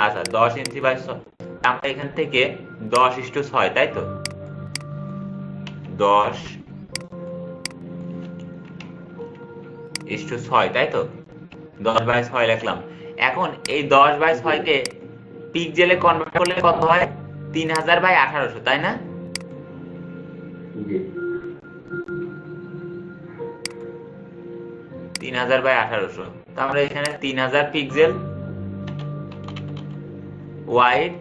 আচ্ছা 10 ইঞ্চি বাই 6। আমরা এখান থেকে 10:6, তাই তো? 10:6, তাই তো? 10/6 লিখলাম। এখন এই 10/6 কে পিক্সেলে কনভার্ট করলে কত হয়? 3000/1800, তাই না? জি 3000/1800। তো আমরা এখানে 3000 পিক্সেল ওয়াইড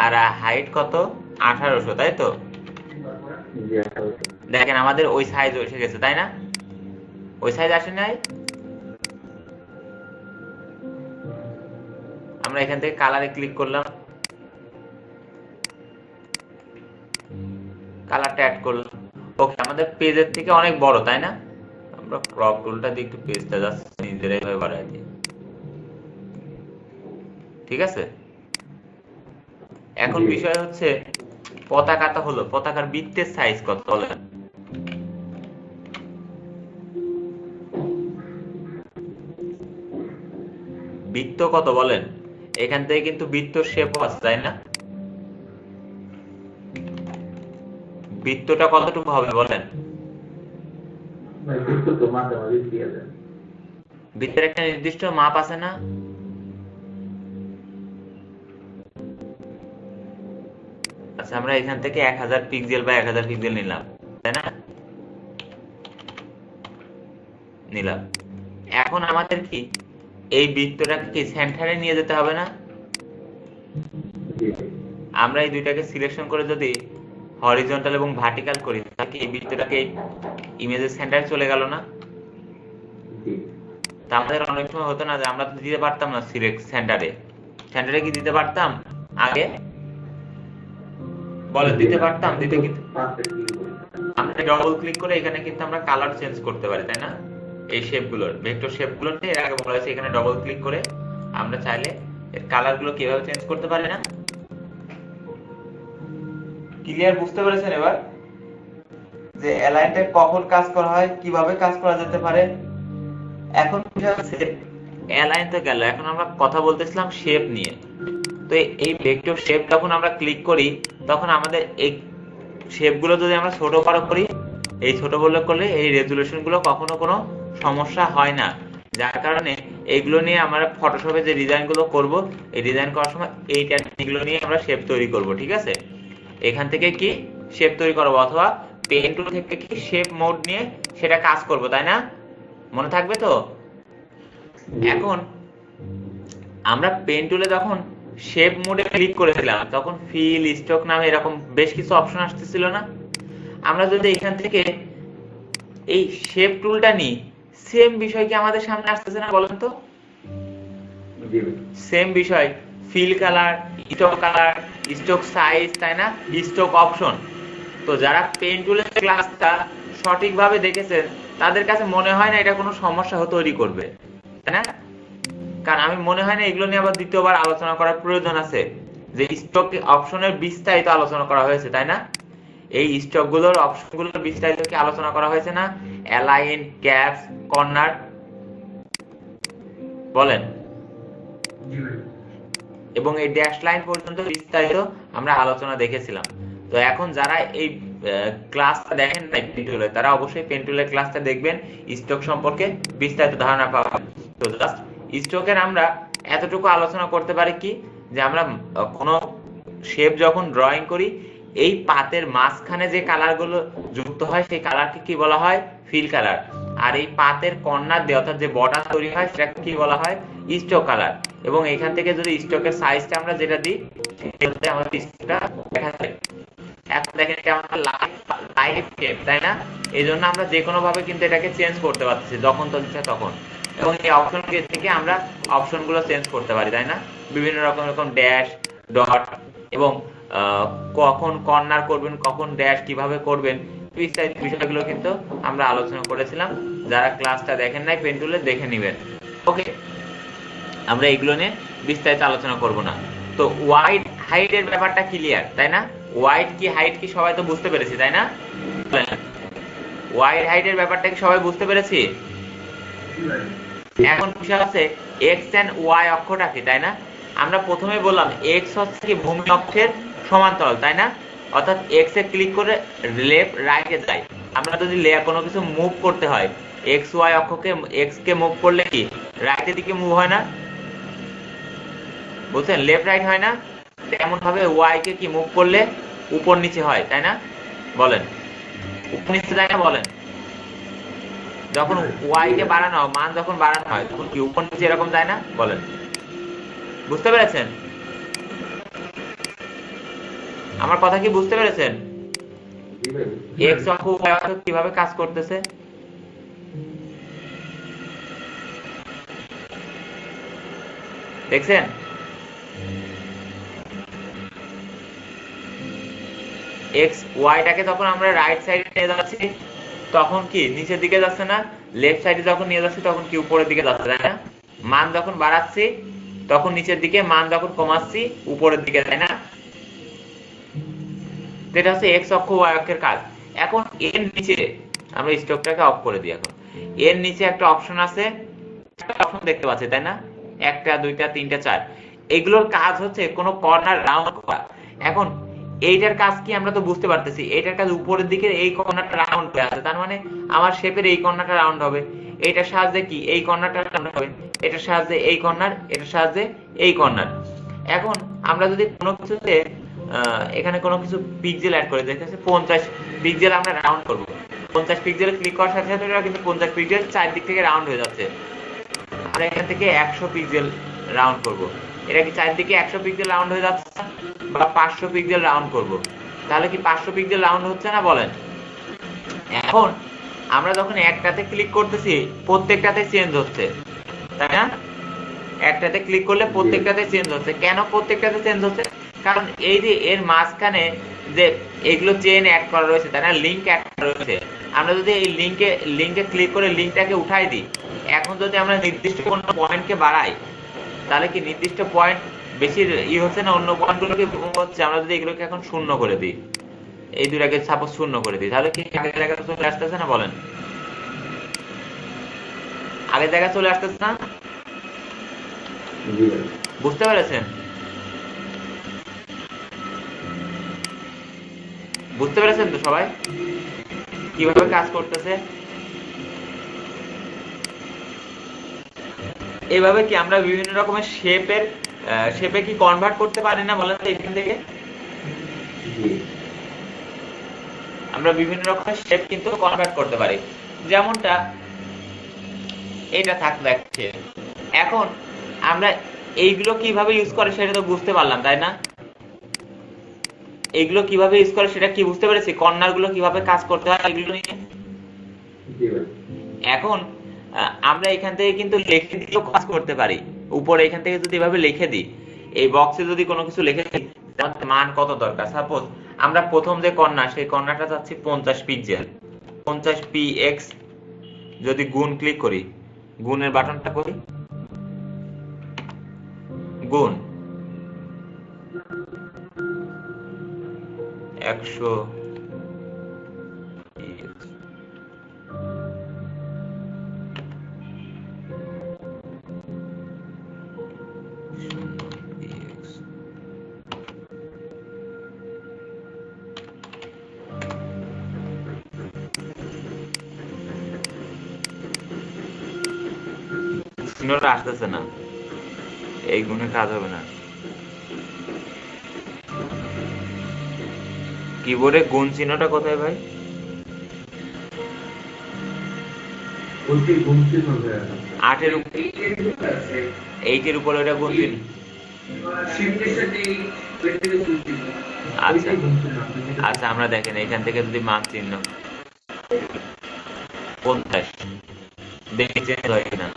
আর হাইট কত? 1800, তাই তো? জি দেখেন আমাদের ওই সাইজ এসে গেছে, তাই না? ওই সাইজ আসে নাই? আমরা এখান থেকে কালারে ক্লিক করলাম, কালারটা অ্যাড করলাম। ওকে, আমাদের পেজের থেকে অনেক বড়, তাই না? আমরা ক্রপ টুলটা দিয়ে একটু পেজটা জাস্ট নিজেরাই ভাবে বাড়াই দিই। ঠিক আছে? এখন বিষয় হচ্ছে পতাকাটা হলো, পতাকার বৃত্তের সাইজ কত বলেন? বৃত্ত কত বলেন? এখান থেকে কিন্তু বৃত্ত শেপ আছে, তাই না? বৃত্তটা কতটুকু হবে বলেন? বৃত্তের একটা নির্দিষ্ট মাপ আছে না? আচ্ছা আমরা এখান থেকে 1000 পিক্সেল বা 1000 পিক্সেল নিলাম, তাই না? নিলাম। এখন আমাদের কি এই বৃত্তটাকে কি সেন্টারে নিয়ে যেতে হবে না? আমরা এই দুইটাকে সিলেকশন করে যদি হরিজন্টাল এবং ভার্টিক্যাল করি তাহলে এই বৃত্তটাকে ইমেজের সেন্টারে চলে গেল না? তা আমাদের অনেক সময় হতো না যে আমরা তো দিতে পারতাম না সিলেক্ট সেন্টারে। সেন্টারে কি দিতে পারতাম আগে? বলে দিতে পারতাম, দিতে কিন্তু আমরা ডবল ক্লিক করে এখানে কিন্তু আমরা কালার চেঞ্জ করতে পারি, তাই না? এই শেপগুলোর ভেক্টর শেপগুলোতে এর আগে বলা হয়েছে এখানে ডবল ক্লিক করে আমরা চাইলে এর কালারগুলো কিভাবে চেঞ্জ করতে পারি না? ক্লিয়ার বুঝতে পেরেছেন এবার যে অ্যালাইনটা কখন কাজ করা হয়, কিভাবে কাজ করা যেতে পারে? এখন বিষয় হচ্ছে অ্যালাইন তো গেল, এখন আমরা কথা বলতেছিলাম শেপ নিয়ে। তো এই ভেক্টর শেপ যখন আমরা ক্লিক করি তখন আমাদের এই শেপগুলো যদি আমরা ছোট বড় করি, এই ছোট বড় করলে এই রেজুলেশন গুলো কখনো কোনো সমস্যা হয় না। যার কারণে এইগুলো নিয়ে আমরা ফটোশপে যে ডিজাইন গুলো করব, এই ডিজাইন করার সময় এই টেকনিকগুলো নিয়ে আমরা শেপ তৈরি করব। ঠিক আছে? এখান থেকে কি শেপ তৈরি করব অথবা পেন টুল থেকে কি শেপ মোড নিয়ে সেটা কাজ করব, তাই না? মনে থাকবে তো? এখন আমরা পেন টুলে যখন শেপ মোডে ক্লিক করেছিলাম তখন ফিল, স্ট্রোক নামে এরকম বেশ কিছু অপশন আসতেছিল না? আমরা যদি এখান থেকে এই শেপ টুলটা নিই, সেম বিষয় কি আমাদের সামনে আসতেছে না বলেন তো? সেম বিষয়, ফিল কালার, স্ট্রোক সাইজ, তাই না? Stroke option. তো যারা পেন টুলের ক্লাসটা সঠিকভাবে দেখেছেন তাদের কাছে মনে হয় না এটা কোনো সমস্যা তৈরি করবে, তাই না? কারণ আমি মনে হয় না এগুলো নিয়ে আবার দ্বিতীয়বার আলোচনা করার প্রয়োজন আছে, যে স্টক অপশনের বিস্তারিত আলোচনা করা হয়েছে তাই না? এই স্টক গুলোর অপশন গুলোর বিস্তারিত কি আলোচনা করা হয়েছে না? অ্যালাইন, ক্যাপস, কর্নার, বলেন। এবং এই ড্যাশ লাইন পর্যন্ত বিস্তারিত আমরা আলোচনা দেখেছিলাম। তো এখন যারা এই ক্লাসটা দেখেন নাই পেন্টুলে, তারা অবশ্যই পেন্টুলের ক্লাসটা দেখবেন, স্টক সম্পর্কে বিস্তারিত ধারণা পাবেন। তো জাস্ট স্টকের আমরা এতটুকু আলোচনা করতে পারি কি, যে আমরা কোনো শেপ যখন ড্রয়িং করি, এই পাতের মাঝখানে যে কালার গুলো যুক্ত হয় সেই কালারকে কি বলা হয়? Fill colour. আর এই পাতের কর্নার দিয়ে অর্থাৎ যে বর্ডার তৈরি হয় সেটাকে কি বলা হয়? Stock colour. এবং এখান থেকে যদি স্টকের সাইজটা আমরা যেটা দিই, সেটাতে আমাদের স্টকটা দেখা যায়। এখন দেখেন এটা আমাদের লাইভ শেপ তাই না? এই জন্য আমরা যে কোনো ভাবে কিন্তু এটাকে চেঞ্জ করতে পারতেছি যখন তো ইচ্ছা তখন। এবং এই অপশন থেকে আমরা অপশন গুলো চেঞ্জ করতে পারি তাই না? বিভিন্ন রকম ড্যাশ, ডট, এবং কখন কর্নার করবেন, কখন ড্যাশ কিভাবে করবেন, বিস্তারিত বিষয়গুলো কিন্তু আমরা আলোচনা করেছিলাম। যারা ক্লাসটা দেখেন নাই পেন্টুলে দেখে নেবেন। ওকে, আমরা এগুলো নিয়ে বিস্তারিত আলোচনা করব না। তো ওয়াইড হাইট এর ব্যাপারটা ক্লিয়ার তাই না? ওয়াইড কি হাইট কি সবাই তো বুঝতে পেরেছি তাই না? ওয়াইড হাইট এর ব্যাপারটা কি সবাই বুঝতে পেরেছি? এখন বিষয় আছে এক্স এন্ড ওয়াই অক্ষটা কি তাই না? আমরা প্রথমে বললাম এক্স হচ্ছে কি ভূমি অক্ষের সমান্তরাল তাই না? অর্থাৎ এক্স এ ক্লিক করে লেফট রাইটে যাই। আমরা যদি কোনো কিছু মুভ করতে হয়, এক্স ওয়াই অক্ষকে এক্স কে মুভ করলে কি রাইটের দিকে মুভ হয় না? বুঝছেন? লেফট রাইট হয় না? তেমন ভাবে ওয়াই কে কি মুভ করলে উপর নিচে হয় তাই না? বলেন, উপর নিচে যায় না? বলেন, যখন ওয়াই কে বাড়ানো হয়, মান যখন বাড়ানো হয় তখন কি উপর নিচে এরকম যায় না? বলেন, বুঝতে পেরেছেন আমার কথা? কি বুঝতে পেরেছেন এক্স অক্ষ ওয়াই অক্ষ কিভাবে কাজ করতেছে? দেখছেন? এক্স ওয়াইটাকে যখন আমরা রাইট সাইডে নিয়ে যাচ্ছি তখন কি নিচের দিকে যাচ্ছে না? লেফট সাইডে যখন নিয়ে যাচ্ছি তখন কি উপরের দিকে যাচ্ছে তাই না? মান যখন বাড়াচ্ছি তখন নিচের দিকে, মান যখন কমাচ্ছি উপরের দিকে তাই না? এটা হচ্ছে এক্স অক্ষ ওয়াই অক্ষের কাজ। এখন এর নিচে আমরা স্টকটাকে অফ করে দিই। এখন এর নিচে একটা অপশন আছে, অপশন দেখতে পাচ্ছি তাই না? 1 2 3 4। এগুলোর কাজ হচ্ছে কোনো কর্নার রাউন্ড করা। এখন এইটার কাজ কি আমরা তো বুঝতে পারতেছি, এইটার কাজ উপরের দিকে এই কর্নারটা রাউন্ড হয়ে আছে, তার মানে আমার শেপের এই কর্নারটা রাউন্ড হবে। এইটার সাহায্যে কি এই কর্নারটা রাউন্ড হবে, এটার সাহায্যে এই কর্নার, এটার সাহায্যে এই কর্নার। এখন আমরা যদি কোনো কিছুতে এখানে কোনো কিছু পিক্সেল অ্যাড করে দেখেছি 50 পিক্সেল আমরা রাউন্ড করব। 50 পিক্সেলে ক্লিক করার সাথে সাথে এটা কিন্তু 50 পিক্সেল চারদিক থেকে রাউন্ড হয়ে যাচ্ছে। আমরা এখান থেকে 100 পিক্সেল রাউন্ড করব। এটা কি চারদিকে 100 পিক্সেল রাউন্ড হয়ে যাচ্ছে বা 500 পিক্সেল রাউন্ড করব? তাহলে কি 500 পিক্সেল রাউন্ড হচ্ছে না? বলেন। এখন আমরা যখন একটাতে ক্লিক করতেছি প্রত্যেকটাতে চেঞ্জ হচ্ছে তাই না? একটাতে ক্লিক করলে প্রত্যেকটাতে চেঞ্জ হচ্ছে। কেন প্রত্যেকটাতে চেঞ্জ হচ্ছে? কারণ এই যে এর মাঝখানে যে এগুলো চেইন অ্যাড করা রয়েছে তাই না, লিংক অ্যাড করা রয়েছে। আমরা যদি এই লিংকে ক্লিক করে লিংকটাকে উঠাই দিই, এখন যদি আমরা নির্দিষ্ট কোনো পয়েন্টকে বাড়াই তাহলে কি নির্দিষ্ট পয়েন্ট বেশি হচ্ছে না অন্য পয়েন্টগুলোকে হচ্ছে? আমরা যদি এগুলোকে এখন শূন্য করে দিই, এই দুটাকে সাপোজ শূন্য করে দিই, তাহলে কি আগের জায়গায় চলে আসতেছে না? বলেন, আগের জায়গায় চলে আসতেছে না? বুঝতে পেরেছেন? বুঝতে পেরেছেন তো সবাই কিভাবে কাজ করতেছে? এইভাবে কি আমরা বিভিন্ন রকমের শেপে কি কনভার্ট করতে পারি না? বলেন তো এখান থেকে আমরা বিভিন্ন রকমের শেপ কিন্তু কনভার্ট করতে পারি। যেমনটা এটা থাকছে। এখন আমরা এইগুলো কিভাবে ইউজ করে সেটা তো বুঝতে পারলাম তাই না? এইগুলো কিভাবে ইউজ করে সেটা কি বুঝতে পেরেছি? কর্নার গুলো কিভাবে কাজ করতে হয় এগুলো নিয়ে। এখন আমরা এখান থেকে কিন্তু লিখে দিয়েও কাজ করতে পারি। উপরে এখান থেকে যদি এভাবে লিখে দিই, এই বক্সে যদি কোনো কিছু লিখে দিই, মান কত দরকার, সাপোজ আমরা প্রথম যে কর্নার সেই কর্নারটা চাচ্ছি 50 পিক্সেল, 50 px যদি গুণ ক্লিক করি, গুণের বাটনটা করি, গুণ 100 চিহ্নটা আসতেছে না, এই গুণে কাজ হবে না। কিবোর্ডে গুণ চিহ্নটা কোথায় ভাই? আটের এইটের উপরে ওটা গুণ চিহ্ন। আচ্ছা আচ্ছা, আমরা দেখেন এখান থেকে যদি মান চিহ্ন 50 দেখি চেঞ্জ হয় কিনা।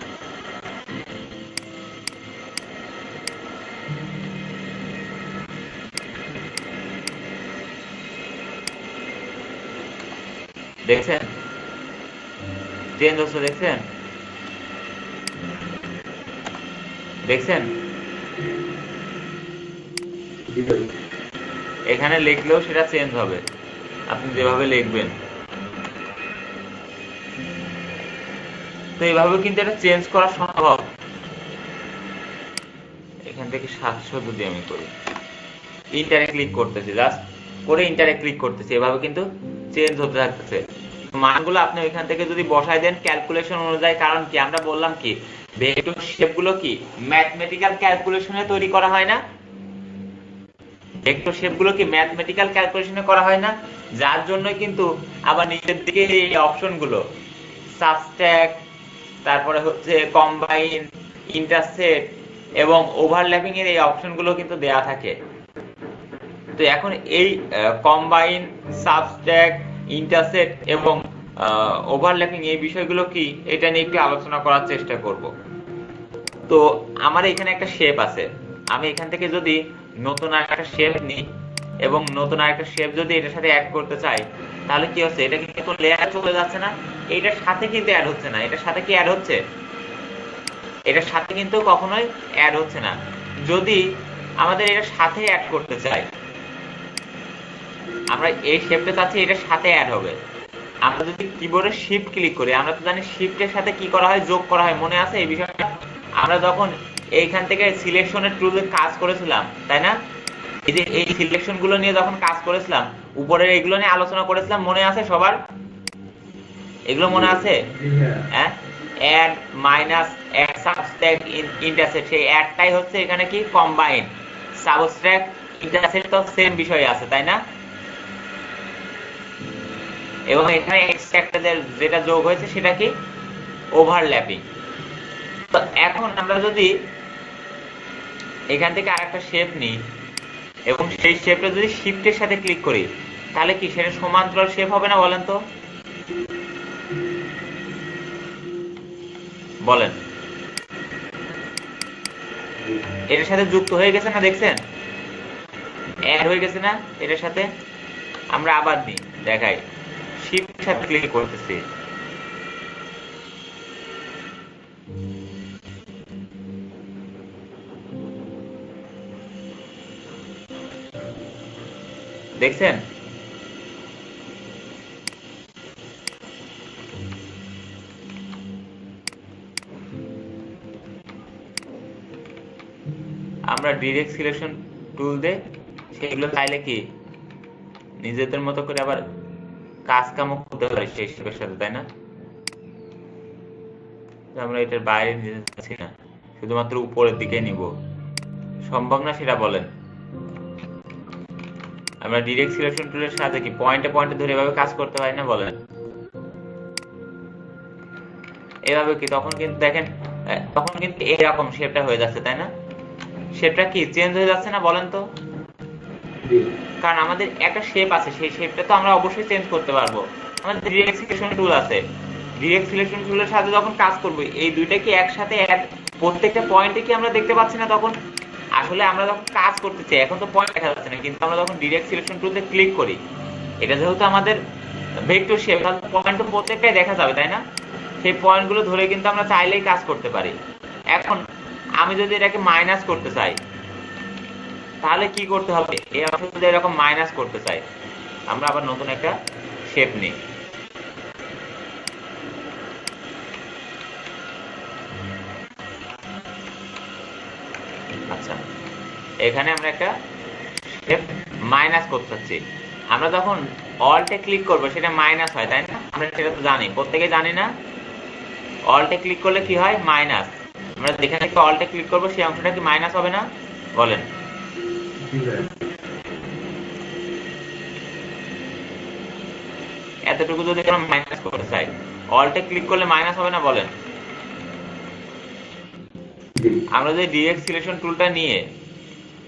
দেখছেন চেঞ্জ হচ্ছে? দেখছেন দেখছেন এখানে লিখলেও সেটা চেঞ্জ হবে, আপনি যেভাবে লিখবেন। তো এইভাবে কিন্তু এটা চেঞ্জ করা সম্ভব। এখান থেকে 700 যদি আমি করি, ইন্টারে ক্লিক করতেছি, জাস্ট করে ইন্টারে ক্লিক করতেছি, এভাবে কিন্তু চেঞ্জ হতে থাকতেছে। মানগুলো আপনি ওইখান থেকে যদি বসাই দেন ক্যালকুলেশন অনুযায়ী, কারণ কি আমরা বললাম কি ভেক্টর শেপগুলো কি ম্যাথমেটিক্যাল ক্যালকুলেশনে তৈরি করা হয় না, ভেক্টর শেপগুলো কি ম্যাথমেটিক্যাল ক্যালকুলেশনে করা হয় না, যার জন্য কিন্তু আবার নিচের দিকে এই অপশনগুলো সাবট্রাক্ট, তারপরে হচ্ছে কম্বাইন, ইন্টারসেক্ট এবং ওভারল্যাপিং এর এই অপশনগুলো কিন্তু দেয়া থাকে। তো এখন এই কম্বাইন, সাবট্রাক্ট, ইন্টারসেক্ট এবং ওভারল্যাপিং এই বিষয়গুলো কি এটা নিয়ে একটু আলোচনা করার চেষ্টা করব। তো আমার এখানে একটা শেপ আছে, আমি এখান থেকে যদি নতুন আরেকটা শেপ নিই এবং নতুন আরেকটা শেপ যদি এটার সাথে অ্যাড করতে চাই, তাহলে কি হচ্ছে, এটা কিন্তু লেয়ার চলে যাচ্ছে না, এটার সাথে কিন্তু অ্যাড হচ্ছে না। এটার সাথে কি অ্যাড হচ্ছে? এটার সাথে কিন্তু কখনোই অ্যাড হচ্ছে না। যদি আমাদের এটার সাথে অ্যাড করতে চাই, আমরা এই শেপটা চাচ্ছি এটার সাথে অ্যাড হবে, আমরা যদি কিবোর্ডে শিফট ক্লিক করি, আমরা তো জানি শিফটের সাথে কি করা হয়, যোগ করা হয়, মনে আছে এই বিষয়টা? আমরা যখন এইখান থেকে সিলেকশনের টুলে কাজ করেছিলাম, তাই না? এই যে এই সিলেকশন গুলো নিয়ে যখন কাজ করেছিলাম, উপরের এগুলো নিয়ে আলোচনা করেছিলাম, মনে আছে সবার? এগুলো মনে আছে? হ্যাঁ, add, minus, add, subtract, intersect, সেই অ্যাডটাই হচ্ছে এখানে কি কম্বাইন, সাবট্রাক্ট, ইন্টারসেক্ট তো সেম বিষয় আছে, তাই না? এবং এখানে এক্সট্রাক্টদের যেটা যোগ হয়েছে সেটা কি ওভারল্যাপিং। তো এখন আমরা যদি এখান থেকে আরেকটা শেপ নিই এবং সেই শেপটা যদি শিফটের সাথে ক্লিক করি, তাহলে কি সেটা সমান্তরাল শেপ হবে না? বলেন তো, বলেন। এটার সাথে যুক্ত হয়ে গেছে না? দেখছেন অ্যাড হয়ে গেছে না এটার সাথে? আমরা আবার নিই, দেখাই, শিফটের সাথে ক্লিক করতেছি, দেখছেন? আমরা ডিরেক্ট সিলেকশন টুল দিয়ে সেগুলো চাইলে কি নিজেদের মতো করে আবার কাজ কামও করতে পারি সেই শেপের সাথে, তাই না? আমরা এটার বাইরে নিতে চাচ্ছি না, শুধুমাত্র উপরের দিকে নিব, সম্ভব না সেটা বলেন? আমরা ডিরেক্ট সিলেকশন টুলের সাথে কি পয়েন্টে পয়েন্টে ধরে এভাবে কাজ করতে পারি না? বলেন এভাবে কি, তখন কিন্তু দেখেন তখন কিন্তু এরকম শেপটা হয়ে যাচ্ছে, তাই না? শেপটা কি চেঞ্জ হয়ে যাচ্ছে না? বলেন তো, কারণ আমাদের একটা শেপ আছে, সেই শেপটা তো আমরা অবশ্যই চেঞ্জ করতে পারবো। আমাদের ডিরেক্ট সিলেকশন টুল আছে, ডিরেক্ট সিলেকশন টুলের সাথে যখন কাজ করব, এই দুইটা কি একসাথে প্রত্যেকটা পয়েন্টে কি আমরা দেখতে পাচ্ছি না? তখন আসলে আমরা যখন কাজ করতে চাই, এখন তো পয়েন্ট দেখা যাচ্ছে না, কিন্তু আমরা যখন ডিরেক্ট সিলেকশন টুলতে ক্লিক করি, এটা যেহেতু আমাদের ভেক্টর শেপ, তাহলে পয়েন্ট তো প্রত্যেকটাই দেখা যাবে, তাই না? সেই পয়েন্টগুলো ধরে কিন্তু আমরা চাইলেই কাজ করতে পারি। এখন আমি যদি এটাকে মাইনাস করতে চাই তাহলে কি করতে হবে? এই অংশ যদি এরকম মাইনাস করতে চাই, আমরা আবার নতুন একটা শেপ নিই। আচ্ছা, এখানে আমরা একটা শেপ মাইনাস করতে চাচ্ছি। আমরা যখন অল্টে ক্লিক করবো সেটা মাইনাস হয়, তাই না? আমরা সেটা তো জানি, প্রত্যেকে জানি না? অল্টে ক্লিক করলে কি হয়? মাইনাস। আমরা যেখানে অল্টে ক্লিক করবো সেই অংশটা কি মাইনাস হবে না? বলেন। এতটুকু যদি আমরা মাইনাস করতে চাই, অল্টে ক্লিক করলে মাইনাস হবে না? বলেন। আমরা যদি ডিরেক্ট সিলেকশন টুলটা নিয়ে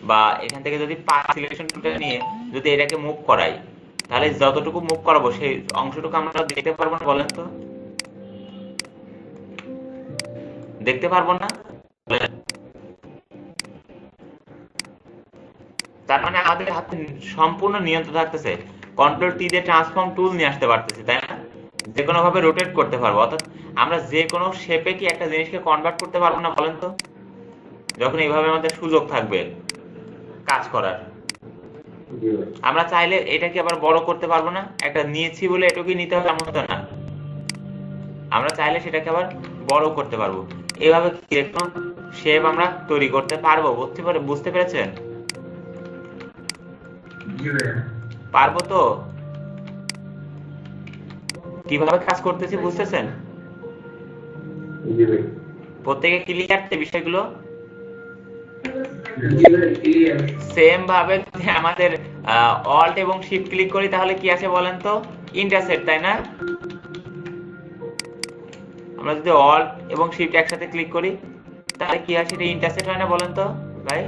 বা এখান থেকে যদি পাথ সিলেকশন টুলটা নিয়ে যদি এটাকে মুভ করাই, তাহলে যতটুকু মুভ করাবো সেই অংশটুকু আমরা দেখতে পারবো না? বলেন তো, দেখতে পারবো না? তার মানে আমাদের হাতে সম্পূর্ণ নিয়ন্ত্রণ থাকতেছে, কন্ট্রোল টি দিয়ে ট্রান্সফর্ম টুল নিয়ে আসতে পারতেছি, তাই না? যে কোনো ভাবে রোটেট করতে পারবো। অর্থাৎ আমরা যে কোনো শেপে কি একটা জিনিসকে কনভার্ট করতে পারবো না? বলেন তো, যখন এইভাবে আমাদের সুযোগ থাকবে কাজ করার। আমরা চাইলে এটাকে আবার বড় করতে পারবো না? একটা নিয়েছি বলে এটুকুই নিতে হবে এমন তো না, আমরা চাইলে সেটাকে আবার বড় করতে পারবো। এইভাবে কোনো শেপ আমরা তৈরি করতে পারবো। বুঝতে পেরেছেন? পারবো তো? কিভাবে কাজ করতেছি বুঝতেছেন? প্রত্যেকে ক্লিয়ার বিষয়গুলো? সেম ভাবে যদি আমাদের অল্ট এবং শিফট ক্লিক করি তাহলে কি আসে বলেন তো? ইন্টারসেক্ট, তাই না? আমরা যদি অল্ট এবং শিফট একসাথে ক্লিক করি তাহলে কি আসে? এটা ইন্টারসেক্ট হয় না? বলেন তো ভাই।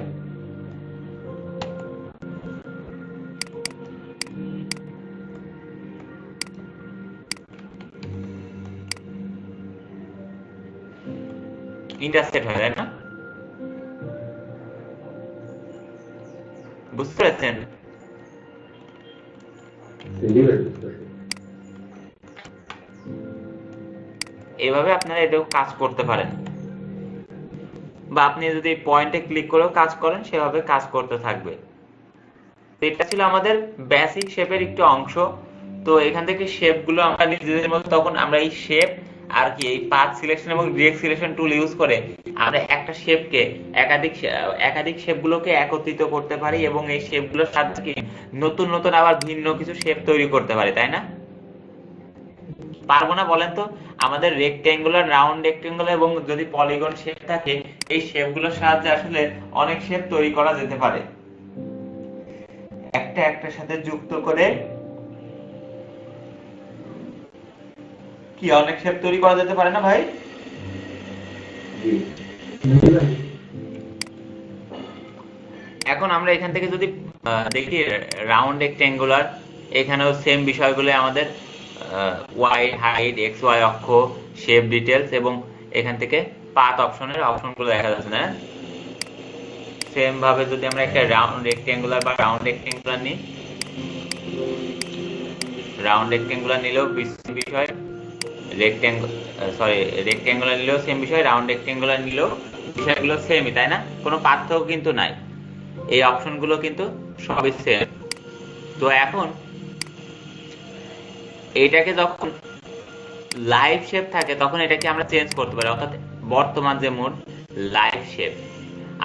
ইন্টারসেক্ট হয়, তাই না? বুঝতে পারছেন? এভাবে আপনারা এটাও কাজ করতে পারেন, বা আপনি যদি পয়েন্টে ক্লিক করেও কাজ করেন সেভাবে কাজ করতে থাকবে। এটা ছিল আমাদের বেসিক শেপের একটু অংশ। তো এখান থেকে শেপ গুলো আমরা নিজেদের মধ্যে, তখন আমরা এই শেপ আর কি এই পাথ সিলেকশন এবং ডিরেক্ট সিলেকশন টুল ইউজ করে আমরা একটা শেপকে একাধিক শেপগুলোকে একত্রিত করতে পারি এবং এই শেপগুলোর সাথে নতুন নতুন আবার ভিন্ন কিছু শেপ তৈরি করতে পারি, তাই না? পারবো না? বলেন তো। আমাদের রেক্টেঙ্গুলার, রাউন্ড রেক্টেঙ্গুলার এবং যদি পলিগন শেপ থাকে, এই শেপগুলোর সাহায্যে আসলে অনেক শেপ তৈরি করা যেতে পারে, একটা একটার সাথে যুক্ত করে কি অনেক শেপ তৈরি করা যেতে পারে না ভাই? এখন আমরা এখান থেকে যদি দেখি রাউন্ড রেক্টেঙ্গুলার, এখানেও সেম বিষয়গুলো আমাদের ওয়াই হাইট, এক্স ওয়াই অক্ষ, শেপ ডিটেলস এবং এখান থেকে পাথ অপশনগুলো দেখা যাচ্ছে না? সেম ভাবে যদি আমরা একটা রাউন্ড রেক্টেঙ্গুলার নিই, রাউন্ড রেক্টেঙ্গুলার নিলেও বিষয়, রেক্টেঙ্গুলার নিলেও সেম বিষয়, রাউন্ড রেক্টেঙ্গুলার নিলেও বিষয়গুলো সেমই, তাই না? কোনো পার্থক্য কিন্তু নাই, এই অপশনগুলো কিন্তু সবই সেম। তো এখন এইটাকে যখন লাইভ শেপ থাকে তখন এটাকে আমরা চেঞ্জ করতে পারি, অর্থাৎ বর্তমান যে মোড লাইভ শেপ।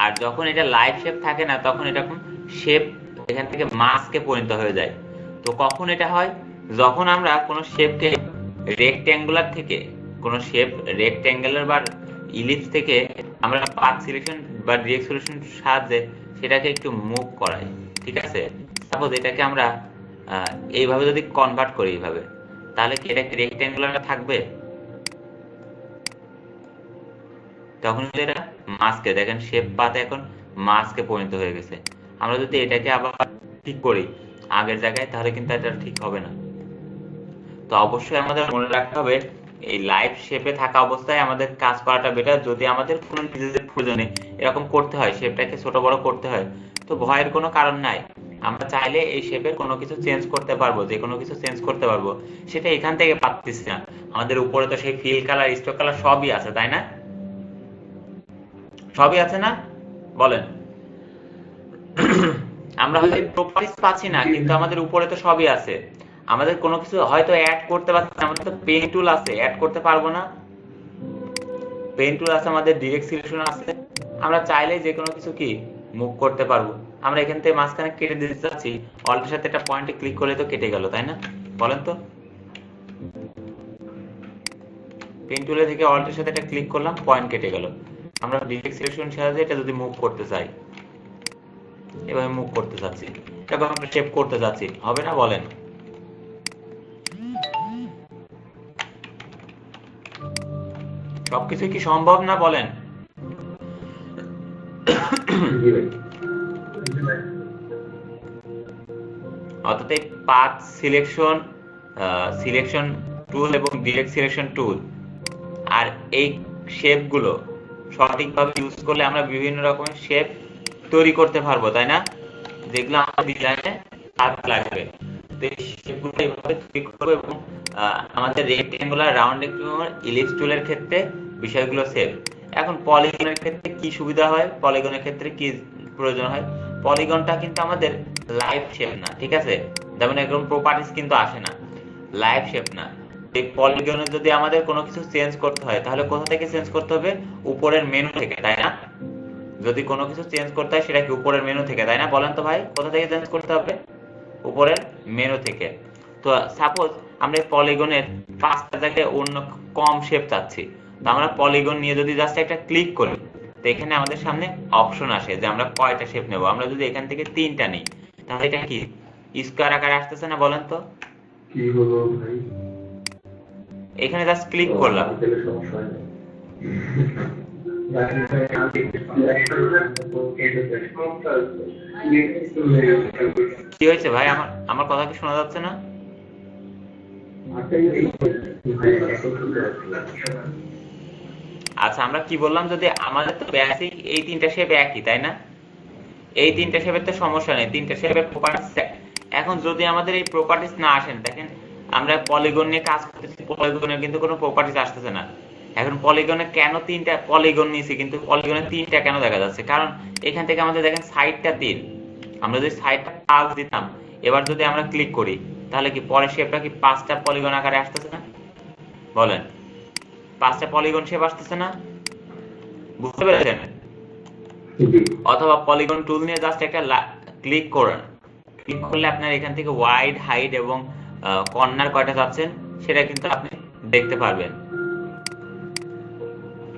আর যখন এটা লাইভ শেপ থাকে না তখন এরকম শেপ এখান থেকে মাস্কে পরিণত হয়ে যায়। তো কখন এটা হয়? যখন আমরা কোনো শেপকে রেক্টেঙ্গুলার থেকে, কোনো শেপ রেক্টেঙ্গুলার বা ইলিপস থেকে আমরা পাথ সিলেকশন বা ডিরেক্ট সিলেকশন সাহায্যে সেটাকে একটু মুভ করাই, ঠিক আছে? সাপোজ এটাকে আমরা এইভাবে যদি কনভার্ট করি এইভাবে, তাহলে কি এটা রেক্টেঙ্গুলার থাকবে? তখন এটা মাস্কে, দেখেন শেপ পাথ এখন মাস্কে পরিণত হয়ে গেছে। আমরা যদি এটাকে আবার ঠিক করি আগের জায়গায় তাহলে কিন্তু এটা ঠিক হবে না। তো অবশ্যই আমাদের মনে রাখতে হবে এই লাইভ শেপে থাকা অবস্থায় আমাদের কাজ করাটা বেটার। যদি আমাদের কোনো নিজেদের প্রয়োজনে এরকম করতে হয়, শেপটাকে ছোট বড় করতে হয়, তো ভয়ের কোনো কারণ নাই। আমরা চাইলে এই শেপের কোনো কিছু চেঞ্জ করতে পারবো, যে কোনো কিছু চেঞ্জ করতে পারবো, সেটা এখান থেকে পাচ্ছি না। আমাদের উপরে তো সেই ফিল কালার, স্ট্রোক কালার সবই আছে, তাই না? সবই আছে না বলেন? আমরা হয়তো প্রপার্টিজ পাচ্ছি না, কিন্তু আমাদের উপরে তো সবই আছে। আমাদের কোনো কিছু হয়তো অ্যাড করতে পারছি না, আমাদের তো পেন টুল আছে, অ্যাড করতে পারবো না? পেন টুল আছে, আমাদের ডিরেক্ট সিলেকশন আছে, আমরা চাইলে যে কোনো কিছু কি মুভ করতে পারবো। আমরা এখান থেকে মাঝখানে কেটে দিতে চাচ্ছি, অল্টের সাথে একটা পয়েন্টে ক্লিক করলে তো কেটে গেল, তাই না? বলেন তো, পেন টুলে থেকে অল্টের সাথে একটা ক্লিক করলাম, পয়েন্ট কেটে গেল। আমরা ডিরেক্ট সিলেকশন সাহায্যে এটা যদি মুভ করতে চাই, এভাবে মুভ করতে চাচ্ছি, এরকম আমরা শেপ করতে চাচ্ছি, হবে না বলেন? সবকিছু কি সম্ভব না বলেন? অর্থাৎ এই পাথ সিলেকশন, সিলেকশন টুল এবং ডিরেক্ট সিলেকশন টুল আর এই শেপ গুলো সঠিকভাবে ইউজ করলে আমরা বিভিন্ন রকমের শেপ তৈরি করতে পারবো, তাই না? যেগুলো আমাদের ডিজাইনে কাজে লাগবে। তো এই শেপগুলো এইভাবে তৈরি করবো এবং আমাদের রেক্টেঙ্গুলার, রাউন্ড রেক্টেঙ্গুলার, ইলিপস টুলের ক্ষেত্রে বিষয়গুলো সেম। এখন পলিগনের ক্ষেত্রে কি সুবিধা হয়, পলিগনের ক্ষেত্রে কি প্রয়োজন হয়? পলিগনটা কিন্তু আমাদের লাইভ শেপ না, ঠিক আছে? যেমন এরকম প্রপার্টিজ কিন্তু আসে না, লাইভ শেপ না। এই পলিগনে যদি আমাদের কোনো কিছু চেঞ্জ করতে হয়, তাহলে কোথা থেকে চেঞ্জ করতে হবে? উপরের মেনু থেকে, তাই না? যদি কোনো কিছু চেঞ্জ করতে হয় সেটা কি উপরের মেনু থেকে, তাই না? বলেন তো ভাই, কোথা থেকে চেঞ্জ করতে হবে? উপরের মেনু থেকে। তো সাপোজ আমরা পলিগনের 5টা জায়গায় অন্য কম শেপ চাচ্ছি, তো আমরা পলিগন নিয়ে যদি জাস্ট একটা ক্লিক করি, তো এখানে আমাদের সামনে অপশন আসে যে আমরা কয়টা শেপ নেব। আমরা যদি এখান থেকে 3টা নিই, তাহলে এটা কি স্কয়ার আকারে আসতেছে না? বলেন তো কি হলো ভাই? এখানে জাস্ট ক্লিক করলাম, সমস্যা হয় না। কি হয়েছে ভাই? আমার কথা কি শোনা যাচ্ছে না? আচ্ছা, আমরা কি বললাম, যদি আমাদের তো বেসিক এই 3টা শেপ একই, তাই না? এই 3টা শেপের তো সমস্যা নেই, 3টা শেপের প্রপার্টিস। এখন যদি আমাদের এই প্রপার্টিস না আসেন, দেখেন আমরা পলিগন নিয়ে কাজ করতেছি, পলিগনের কিন্তু কোনো প্রপার্টিস আসতেছে না। এখন পলিগনে কেন 3টা পলিগন নিয়েছি, কিন্তু পলিগনে 3টা কেন দেখা যাচ্ছে? কারণ এখান থেকে আমাদের দেখেন সাইডটা 3, আমরা যদি সাইডটা 5 দিতাম, এবার যদি আমরা ক্লিক করি, তাহলে কি পরের শেপটা কি 5টা পলিগন আকারে আসতেছে না? বলেন, 5টা পলিগন শেপ আসতেছে না? বুঝতে পেরেছেন? অথবা পলিগন টুল নিয়ে জাস্ট একটা ক্লিক করেন, ক্লিক করলে আপনার এখান থেকে ওয়াইড, হাইট এবং কর্নার কয়টা যাচ্ছেন সেটা কিন্তু আপনি দেখতে পারবেন।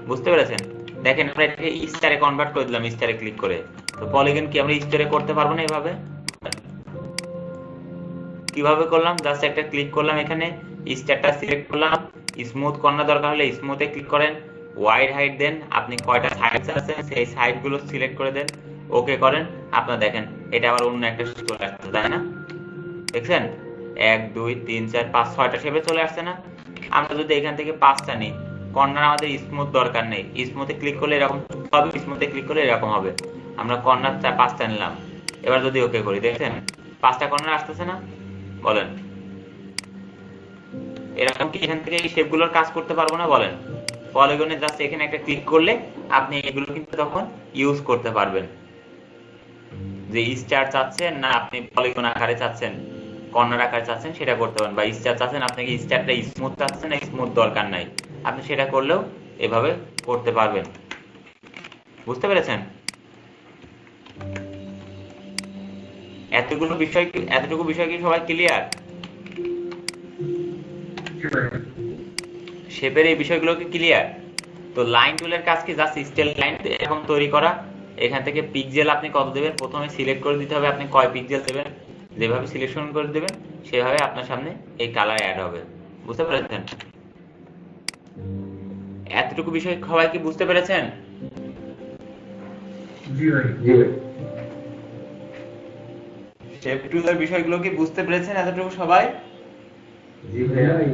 বুঝতে পেরেছেন? দেখেন আমরা এটাকে স্টারে কনভার্ট করে দিলাম, স্টারে ক্লিক করে। তো পলিগন কি আমরা স্টারে করতে পারবো না এভাবে? কিভাবে করলাম? জাস্ট একটা ক্লিক করলাম, এখানে স্টারটা সিলেক্ট করলাম, স্মুথ কর্নার দরকার হলে স্মুথে ক্লিক করেন, ওয়াইড হাইট দেন, আপনি কয়টা সাইড আছে সেই সাইড গুলো সিলেক্ট করে দেন, ওকে করেন, আপনারা দেখেন এটা আবার অন্য একটা চলে আসছে, তাই না? দেখছেন 1 2 3 4 5 6টা শেপে চলে আসছে না? আমরা যদি এখান থেকে 5টা নিই, কর্নার আমাদের স্মুথ দরকার নেই, স্মুথে ক্লিক করলে এরকম হবে, স্মুথে ক্লিক করলে এরকম হবে। আমরা কর্নার 5টা নিলাম, এবার যদি ওকে করি, দেখছেন 5টা কর্নার আসতেছে না? বলেন, এরকম কি এখান থেকে এই শেপগুলোর কাজ করতে পারবো না? বলেন, পলিগনে জাস্ট এখানে একটা ক্লিক করলে আপনি এগুলো কিন্তু তখন ইউজ করতে পারবেন। যে স্টার চাচ্ছেন না আপনি পলিগন আকারে চাচ্ছেন, কর্নার আকারে চাচ্ছেন, সেটা করতে পারেন। বা স্টার চাচ্ছেন, আপনাকে স্টারটা স্মুথ চাচ্ছেন না স্মুথ দরকার নাই, আপনি সেটা করলেও এভাবে করতে পারবেন। বুঝতে পেরেছেন? এতটুকু বিষয় কি সবাই ক্লিয়ার? শেপের এই বিষয়গুলো কি ক্লিয়ার? তো লাইন টুলের কাজ কি? জাস্ট স্টেল লাইন এরকম তৈরি করা। এখান থেকে পিক্সেল আপনি কত দেবেন প্রথমে সিলেক্ট করে দিতে হবে, আপনি কয় পিক্সেল দেবেন, যেভাবে সিলেকশন করে দেবেন সেভাবে আপনার সামনে এই কালার অ্যাড হবে। বুঝতে পেরেছেন? এতটুকু বিষয় সবাই কি বুঝতে পেরেছেন? জি ভাই, জি ভাই। শেপ টুলের বিষয়গুলো কি বুঝতে পেরেছেন এতটুকু সবাই? জি ভাই।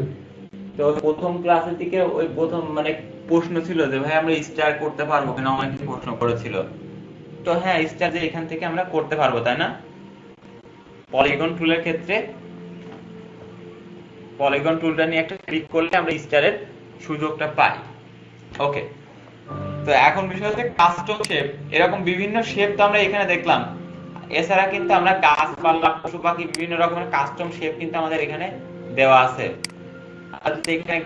তো প্রথম ক্লাসের দিকে ওই প্রথম মানে প্রশ্ন ছিল যে ভাই আমরা স্টার করতে পারবো কিনা, অনেকে প্রশ্ন করেছিল। তো হ্যাঁ, স্টার যে এখান থেকে আমরা করতে পারবো, তাই না? পলিগন টুলের ক্ষেত্রে পলিগন টুলটা নিয়ে একটা ক্লিক করলে আমরা স্টারের সুযোগটা পাই। ওকে, তো তো এখন বিষয় হচ্ছে কাস্টম শেপ। এরকম বিভিন্ন শেপ তো আমরা এখানে দেখলাম। এছাড়া কিন্তু আমরা গাছপালা, পশু পাখি, বিভিন্ন রকমের কাস্টম শেপ কিন্তু আমাদের এখানে দেওয়া আছে। আর যদি এখানে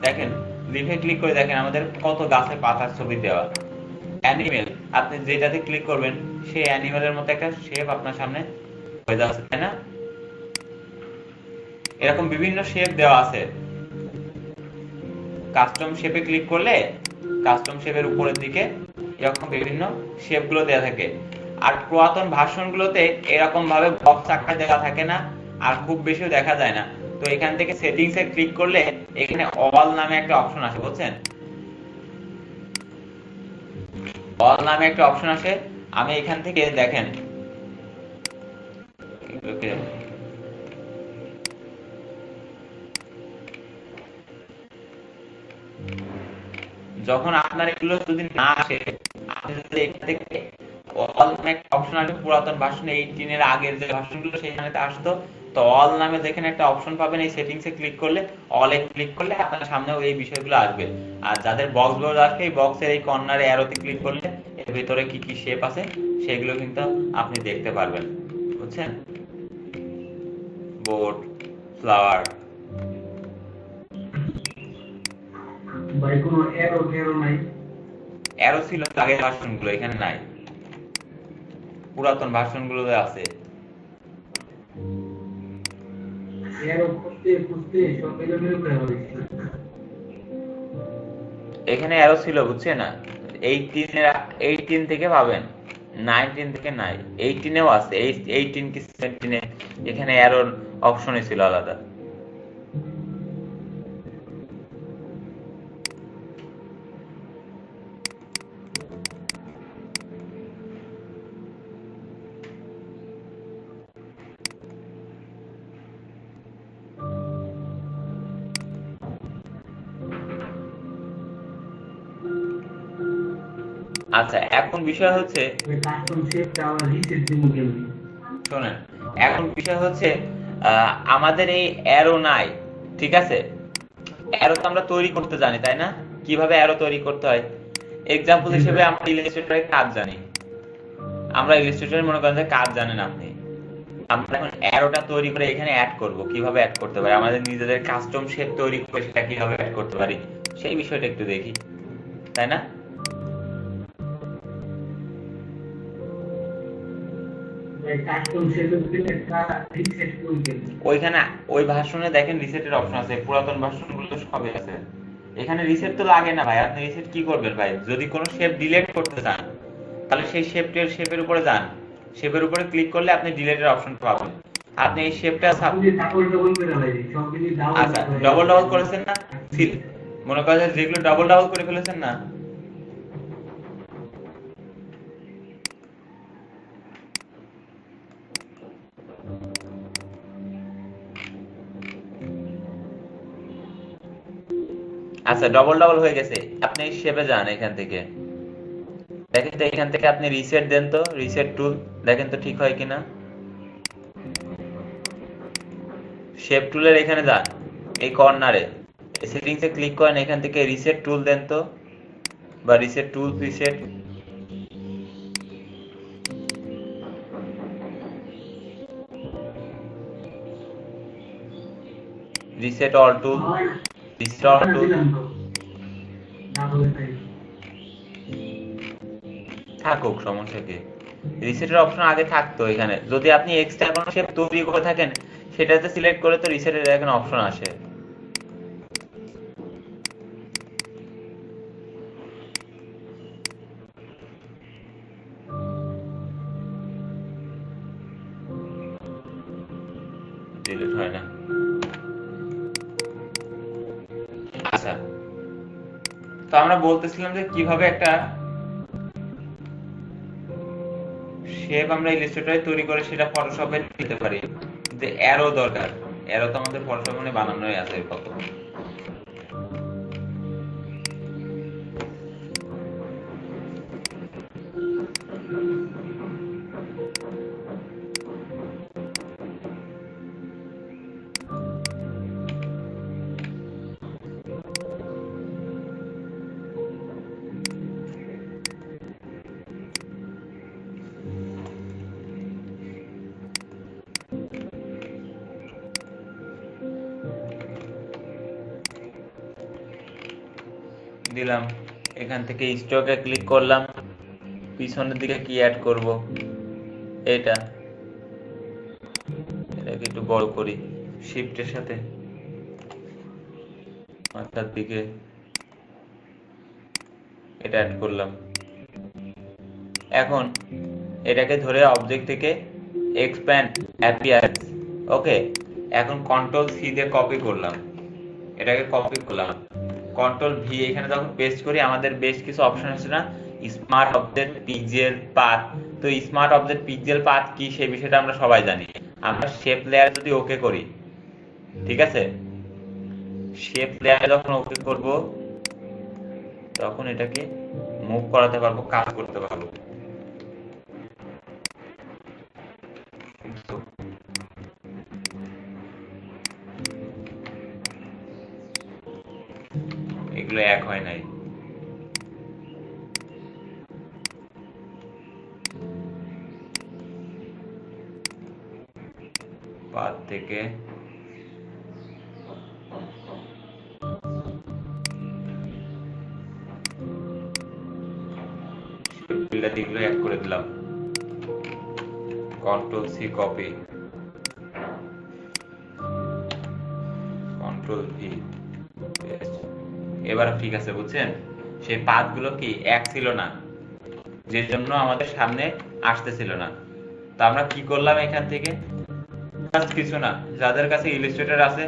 দেখেন, লিফে ক্লিক করে দেখেন আমাদের কত গাছের পাতার ছবি দেওয়া। অ্যানিমেল, আপনি যেটাতে ক্লিক করবেন সেই অ্যানিমেলের মতো একটা শেপ আপনার সামনে হয়ে যাচ্ছে, তাই না? এরকম বিভিন্ন শেপ দেওয়া আছে। কাস্টম শেপে ক্লিক করলে কাস্টম শেপের উপরের দিকে এরকম বিভিন্ন শেপ গুলো দেওয়া থাকে। আর পুরাতন ভার্সন গুলোতে এরকম ভাবে বক্স আকার দেওয়া থাকে না, আর খুব বেশিও দেখা যায় না। তো এখান থেকে সেটিংস এ ক্লিক করলে এখানে অল নামে একটা অপশন আসে, বুঝছেন? অল নামে একটা অপশন আসে। আমি এখান থেকে দেখেন, যখন আপনার এগুলো যদি না আসে, আপনি যদি এখান থেকে অল নামে একটা অপশন আসবে, পুরাতন ভার্সন 18 এর আগের যে ভার্সন গুলো সেখানে আসতো, তো অল নামে যেখানে একটা অপশন পাবেন, এই সেটিংস এ ক্লিক করলে, অল এ ক্লিক করলে আপনার সামনেও এই বিষয়গুলো আসবে। আর যাদের বক্স বোর্ড আসবে, এই বক্সের এই কর্নারে অ্যারোতে ক্লিক করলে এর ভিতরে কি কি শেপ আছে সেগুলো কিন্তু আপনি দেখতে পারবেন, বুঝছেন? Board, flower. ভাই কোনো এরো নাই? অ্যারো ছিল আগের ভার্সন গুলো, এখানে নাই। পুরাতন ভার্সন গুলোতে আছে। এরো খুঁজতে খুঁজতে সব এলোমেলো করে হয়েছে। এখানে অ্যারো ছিল, বুঝছেন না? 18 থেকে পাবেন, 19 থেকে নাই, 18 এও আছে। 18 কি 17 এ এখানে অ্যারোর অপশনই ছিল আলাদা। আচ্ছা, এখন বিষয় হচ্ছে, ওই কাস্টম শেপটা আবার রিসেট দিব কেমনি? শোনেন, এখন বিষয় হচ্ছে আমাদের এই অ্যারো নাই, ঠিক আছে? অ্যারো তো আমরা তৈরি করতে জানি, তাই না? কিভাবে অ্যারো তৈরি করতে হয়, এক্সাম্পল হিসেবে আমরা ইলাস্ট্রেটরের কাজ জানি। আমরা ইলাস্ট্রেটরের মনে করেন যে কাজ জানেন আপনি। আমরা এখন অ্যারোটা তৈরি করে এখানে অ্যাড করব, কিভাবে অ্যাড করতে পারি, আমাদের নিজেদের কাস্টম শেপ তৈরি করে সেটা কিভাবে অ্যাড করতে পারি, সেই বিষয়টা একটু দেখি, তাই না? ভাই কাস্টম শেপের প্লেটটা রিসেট করি কেমনি? ওইখানে ওই ভার্সনে দেখেন রিসেটের অপশন আছে, পুরাতন ভার্সন গুলো সবই আছে। এখানে রিসেট তো লাগে না ভাই, আপনি রিসেট কি করবেন ভাই? যদি কোনো শেপ ডিলিট করতে চান, তাহলে সেই শেপের উপরে যান, শেপের উপরে ক্লিক করলে আপনি ডিলিটের অপশন পাবেন। আপনি এই শেপটা সবগুলি ডাবল ডাবল করে ভাই, সবগুলি ডাবল আচ্ছা, ডবল ডাবল করেছেন না? মনে করেন যেগুলো ডাবল ডাবল করে ফেলেছেন না, আচ্ছা ডবল ডাবল হয়ে গেছে, আপনি শেপে যান, এখান থেকে দেখেন তো, এখান থেকে আপনি রিসেট দেন তো, রিসেট টুল দেখেন তো ঠিক হয় কিনা। শেপ টুলের এখানে যান, এই কর্নারে সেটিংস এ ক্লিক করেন, এখান থেকে রিসেট টুল দেন তো, বা রিসেট টুল রিসেট, রিসেট অল টুল, রিসেট অল টুল ডাবল টাইম থাকুক, সমস্যা কি? রিসেটের অপশন আগে থাকতো এখানে, যদি আপনি এক্সট্রা কোনো শেপ তৈরি করে থাকেন সেটাতে সিলেক্ট করে তো রিসেটের এখানে অপশন আসে। ডিলিট হয় না। আচ্ছা, তো আমরা বলতেছিলাম যে কিভাবে একটা শেপ আমরা ইলাস্ট্রেটরে তৈরি করে সেটা ফটোশপে দিতে পারি। যে অ্যারো দরকার, অ্যারো তো আমাদের ফটোশপ মানে বানানোই আছে কত। দিলাম, এখান থেকে স্টকে ক্লিক করলাম, পিছনের দিকে কি অ্যাড করব, এটাকে একটু বড় করি শিফটের সাথে, মাথার দিকে এটা অ্যাড করলাম। এখন এটাকে ধরে অবজেক্ট থেকে এক্সপ্যান্ড অ্যাপিয়ারেন্স, ওকে। এখন কন্ট্রোল সি দিয়ে কপি করলাম, এটাকে কপি করলাম, কন্ট্রোল ভি এখানে যখন পেস্ট করি আমাদের বেশ কিছু অপশন আছে না, স্মার্ট অবজেক্ট পিক্সেল পাথ। তো স্মার্ট অবজেক্ট পিক্সেল পাথ কি সেই বিষয়টা আমরা সবাই জানি। আমরা শেপ লেয়ার যদি ওকে করি, ঠিক আছে, শেপ লেয়ার যখন ওকে করব তখন এটাকে মুভ করাতে পারবো, কাজ করতে পারবো। এগুলো এক হয় নাই। পাথ থেকে এগুলো এক করে দিলাম, control C copy, control V paste. এবার ঠিক আছে, বুঝছেন? সেই পাথগুলো কি এক ছিল না, যে জন্য আমাদের সামনে আসতেছিল না। তো আমরা কি করলাম, এখান থেকে কিছু না, যাদের কাছে ইলাস্ট্রেটর আছে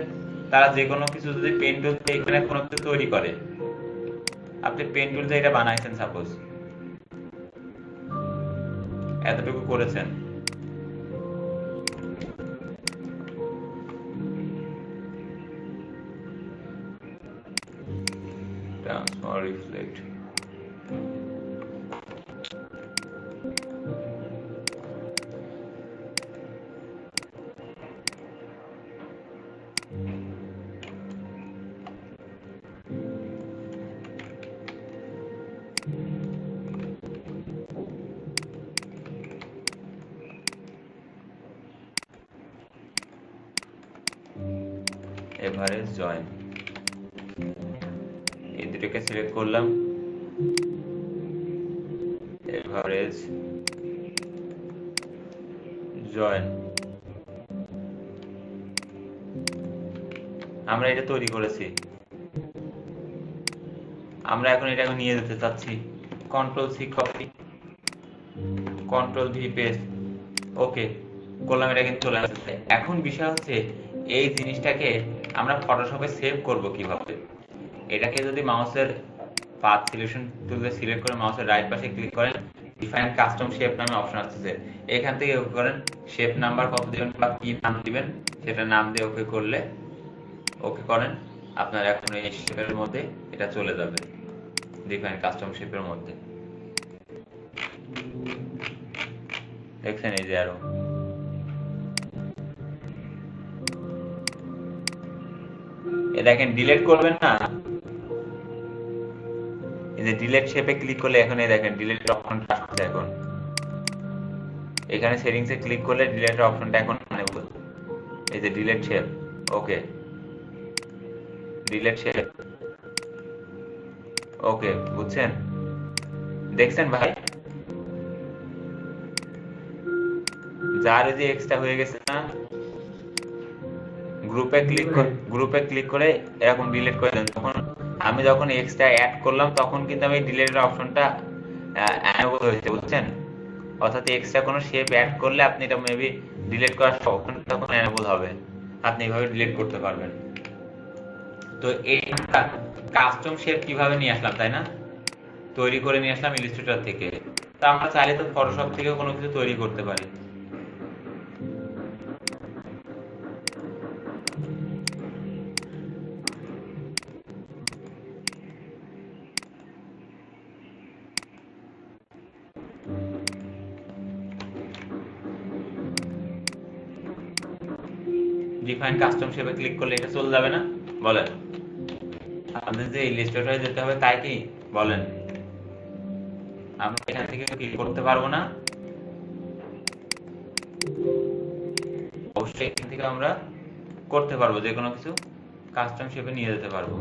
তারা যে কোনো কিছু যদি পেন টুল দিয়ে এখানে কোনো কিছু তৈরি করে, আপনি পেন টুল দিয়ে এটা বানাইছেন, সাপোজ এতটুকু করেছেন, ট্রান্সফর্ম রিফ্লেক্ট, এভারেজ জয়েন, এই দুটোকে সিলেক্ট করলাম, এভারেজ জয়েন। আমরা এটা তৈরি করেছি, আমরা এখন এটাকে নিয়ে যেতে চাচ্ছি, control C copy, control V paste, okay করলাম, এটা কিন্তু চলে আসছে। এখন বিষয় হচ্ছে এই জিনিসটাকে আমরা ফটোশপে সেভ করব কিভাবে। এটাকে যদি মাউসের পাথ সিলেকশন টুলে সিলেক্ট করে মাউসের রাইট পাশে ক্লিক করেন, ডিফাইন কাস্টম শেপ নামে অপশন আসছে, এখান থেকে ওকে করেন, শেপ নাম্বার কত দিবেন বা কি নাম দিবেন সেটা নাম দিয়ে ওকে করলে, ওকে করেন, আপনার এখন এই শেপের মধ্যে এটা চলে যাবে, ডিফাইন কাস্টম শেপের মধ্যে। দেখছেন এই যে আরো এ দেখেন, ডিলিট করবেন না, এই যে ডিলিট শেপে ক্লিক করলে এখন এই দেখেন ডিলিট অপশনটা আসছে। এখন এখানে সেটিংসে ক্লিক করলে ডিলিট অপশনটা এখন এনেবল, এই যে ডিলিট শেপ, ওকে ডিলিট শেপ, ওকে বুঝছেন, দেখছেন ভাই, যার যে এক্সট্রা হয়ে গেছে না, গ্রুপে ক্লিক করে এরকম ডিলিট করে দেন। তখন আমি যখন এক্সট্রা অ্যাড করলাম তখন কিন্তু আমি ডিলিটের অপশনটা এনেবল হয়েছে, বুঝছেন? অর্থাৎ এক্সট্রা কোনো শেপ অ্যাড করলে আপনি এটা মেবি ডিলিট করার অপশন তখন এনেবল হবে, আপনি এইভাবে ডিলিট করতে পারবেন। তো এই কাস্টম শেপ কিভাবে নিয়ে আসলাম, তাই না? তৈরি করে নিয়ে আসলাম ইলাস্ট্রেটর থেকে। তা আমরা চাইলে তো ফটোশপ থেকেও কোনো কিছু তৈরি করতে পারি। ডিফাইন কাস্টম শেপে ক্লিক করলে এটা চলে যাবে না? বলেন আমাদের যে ইলাস্ট্রেটরে যেতে হবে তাই কি? বলেন আমরা এখান থেকে ক্লিক করতে পারবো না? অবশ্যই এখান থেকে আমরা করতে পারবো, যে কোনো কিছু কাস্টম শেপে নিয়ে যেতে পারবো।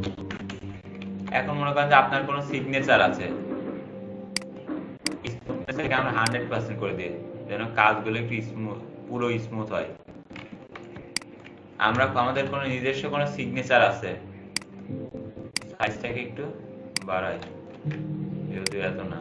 এখন মনে করেন যে আপনার কোনো সিগনেচার আছে, স্মুথনেসকে আমরা 100% করে দিই যেন কাজগুলো একটু পুরো স্মুথ হয়। আমরা আমাদের কোনো নিজস্ব কোনো সিগনেচার আছে, সাইজটাকে একটু বাড়াই, যেহেতু এত না।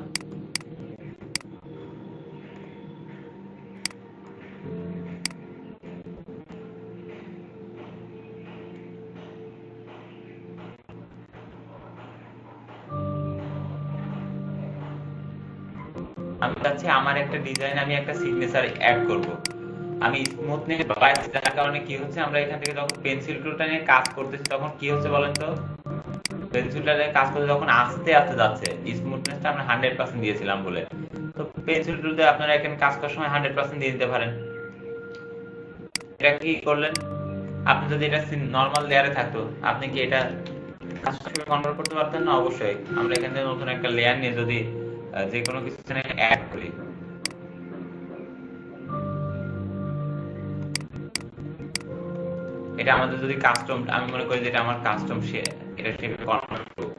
আমি চাচ্ছি আমার একটা ডিজাইন আমি একটা সিগনেচার অ্যাড করব। আমি স্মুথনেস বাড়াচ্ছি, যার কারণে কি হচ্ছে, আমরা এখান থেকে যখন পেন্সিল টুলটা নিয়ে কাজ করতেছি তখন কি হচ্ছে বলেন তো, পেন্সিলটা নিয়ে কাজ করতে যখন আস্তে আস্তে যাচ্ছে, স্মুথনেসটা আমরা 100% দিয়েছিলাম বলে, তো পেন্সিল টুল দিয়ে আপনারা এখানে কাজ করার সময় 100% দিয়ে দিতে পারেন। এটা কি করলেন, আপনি যদি এটা নরমাল লেয়ারে থাকতো আপনি কি এটা কাস্টম কনভার্ট করতে পারতেন না? অবশ্যই। আমরা এখান থেকে নতুন একটা লেয়ার নিয়ে যদি যে কোনো কিছু অ্যাড করি, এটা আমাদের যদি কাস্টম, আমি মনে করি যে এটা আমার কাস্টম শেপ, এটা শেপে কনভার্ট করব।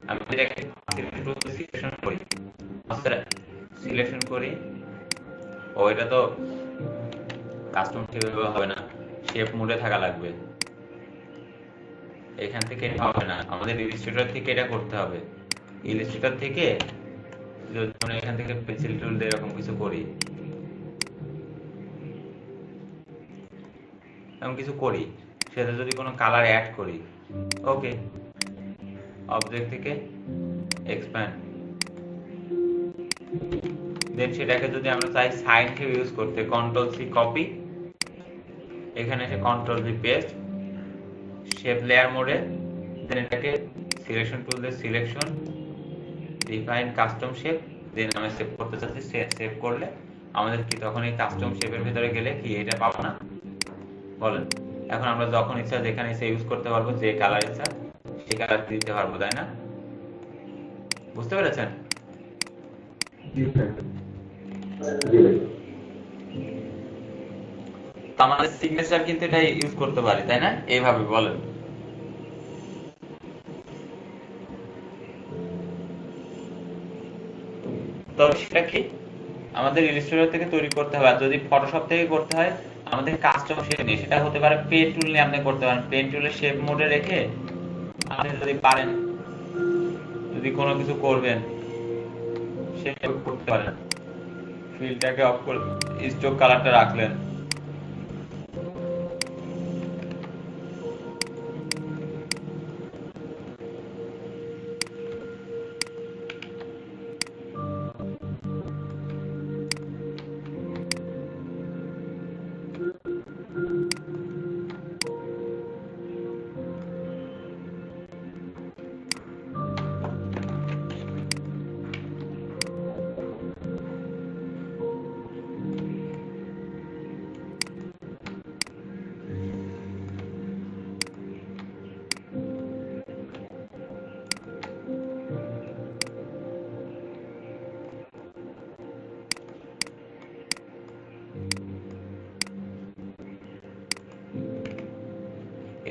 আমি যদি একটা সিলেকশন করি, সিলেকশন করি, ও এটা তো কাস্টম শেপে হবে না, শেপ মোডে থাকা লাগবে। এখান থেকে এটা হবে না, আমাদের ইলাস্ট্রেটর থেকে এটা করতে হবে। ইলাস্ট্রেটর থেকে যদি আমরা এখান থেকে পেন্সিল টুল দিয়ে এরকম কিছু করি, এমন কিছু করি, সেটা যদি কোনো কালার অ্যাড করি, ওকে, অবজেক্ট থেকে এক্সপ্যান্ড, দেন সেটাকে যদি আমরা চাই সাইন হিসেবে ইউজ করতে, কন্ট্রোল সি কপি, এখানে এসে control V paste, shape layer মোডে, দেন এটাকে সিলেকশন টুল দিয়ে selection, define custom shape, then আমরা সেভ করতে চাচ্ছি, সেভ করলে আমাদের কি তখন এই কাস্টম শেপের ভিতরে গেলে কি এটা পাবো না বলেন? এখন আমরা যখন ইচ্ছা যেখানে ইচ্ছা ইউজ করতে পারবো, যে কালার ইচ্ছা সেই কালার দিতে পারবো, তাই না? বুঝতে পেরেছেন? আমাদের সিগনেচার কিন্তু এটা ইউজ করতে পারি, তাই না? এইভাবে বলেন। তবে সেটা কি আমাদের ইলাস্ট্রেটর থেকে তৈরি করতে হবে, আর যদি ফটোশপ থেকে করতে হয় আমাদের কাস্টম শেপ নিয়ে, সেটা হতে পারে পেন টুল নিয়ে আপনি করতে পারেন। পেন টুলের শেপ মোডে রেখে আপনি যদি পারেন, যদি কোনো কিছু করবেন সেটা করতে পারেন। ফিলটাকে অফ করে স্ট্রোক কালারটা রাখলেন,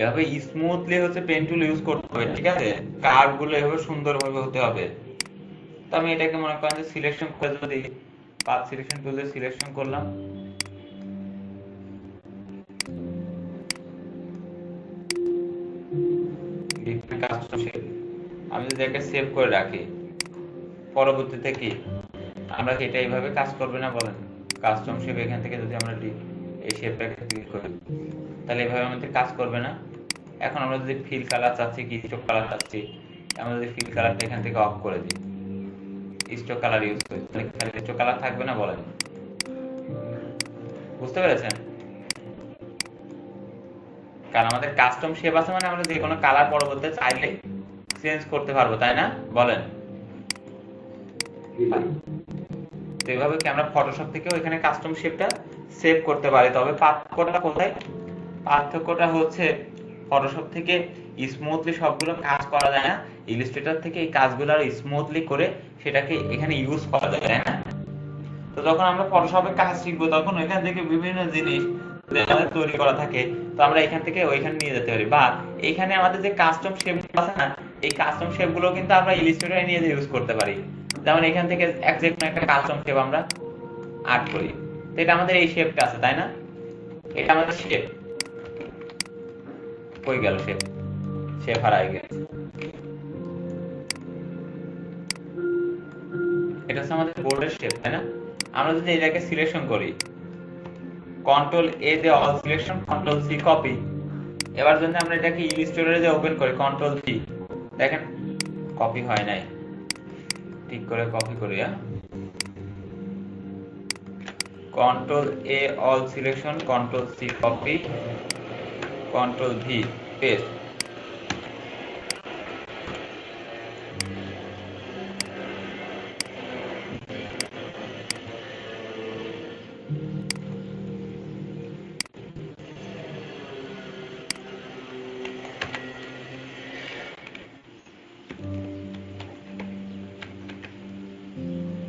এভাবে স্মুথলি হচ্ছে পেন টুল ইউজ করতে হবে, ঠিক আছে? কার্ভ গুলো এভাবে সুন্দরভাবে হতে হবে। তো আমি এটাকে মনে করেন যে সিলেকশন করে, যদি পাথ সিলেকশন টুল দিয়ে সিলেকশন করলাম, কাস্টম শেপ, আমি যদি একটা সেভ করে রাখি, পরবর্তীতে কি আমরা কি এটা এইভাবে কাজ করবে না বলেন? কাস্টম শেপ এখান থেকে যদি আমরা এই শেপটাকে ক্লিক করি, তাহলে এভাবে আমাদের কাজ করবে না। এখন আমরা যদি ফিল কালার চাচ্ছি, কি স্ট্রোক কালার চাচ্ছি, আমরা যদি ফিল কালারটা এখান থেকে অফ করে দিই, স্ট্রোক কালার ইউজ করি, তাহলে খালি স্ট্রোক কালার থাকবে না বলেন? বুঝতে পেরেছেন? কারণ আমাদের কাস্টম শেপ আছে, মানে আমরা যে কোনো কালার পরবর্তীতে চাইলে চেঞ্জ করতে পারবো, তাই না বলেন? তো এইভাবে কি আমরা ফটোশপ থেকেও এখানে কাস্টম শেপটা সেভ করতে পারি। তবে পার্থক্যটা কোথায়? পার্থক্যটা হচ্ছে ফটোশপ থেকে স্মুথলি সবগুলো কাজ করা যায় না, ইলাস্ট্রেটর থেকে এই কাজগুলো আরো স্মুথলি করে সেটাকে এখানে ইউজ করা যায়, তাই না? তো যখন আমরা ফটোশপে কাজ শিখবো তখন এখান থেকে বিভিন্ন জিনিস আমাদের তৈরি করা থাকে, তো আমরা এখান থেকে ওইখানে নিয়ে যেতে পারি, বা এখানে আমাদের যে কাস্টম শেপ আছে না, এই কাস্টম শেপ গুলো কিন্তু আমরা ইলাস্ট্রেটরে নিয়ে ইউজ করতে পারি। যেমন এখান থেকে যে কোনো একটা কাস্টম শেপ আমরা আর্ট করি, তো এটা আমাদের এই শেপটা আছে তাই না, এটা আমাদের শেপ, কই গেল শেপ, শেপ হারাই গেছে। এটা হচ্ছে আমাদের বোর্ডের শেপ তাই না। আমরা যদি এটাকে সিলেকশন করি, কন্ট্রোল এ দিয়ে all selection, control C copy, এবার যদি আমরা এটাকে ইলাস্ট্রেটরে যে ওপেন করি কন্ট্রোল সি, দেখেন কপি হয় নাই, ঠিক করে কপি করি। Control A all selection, control C copy, control V paste.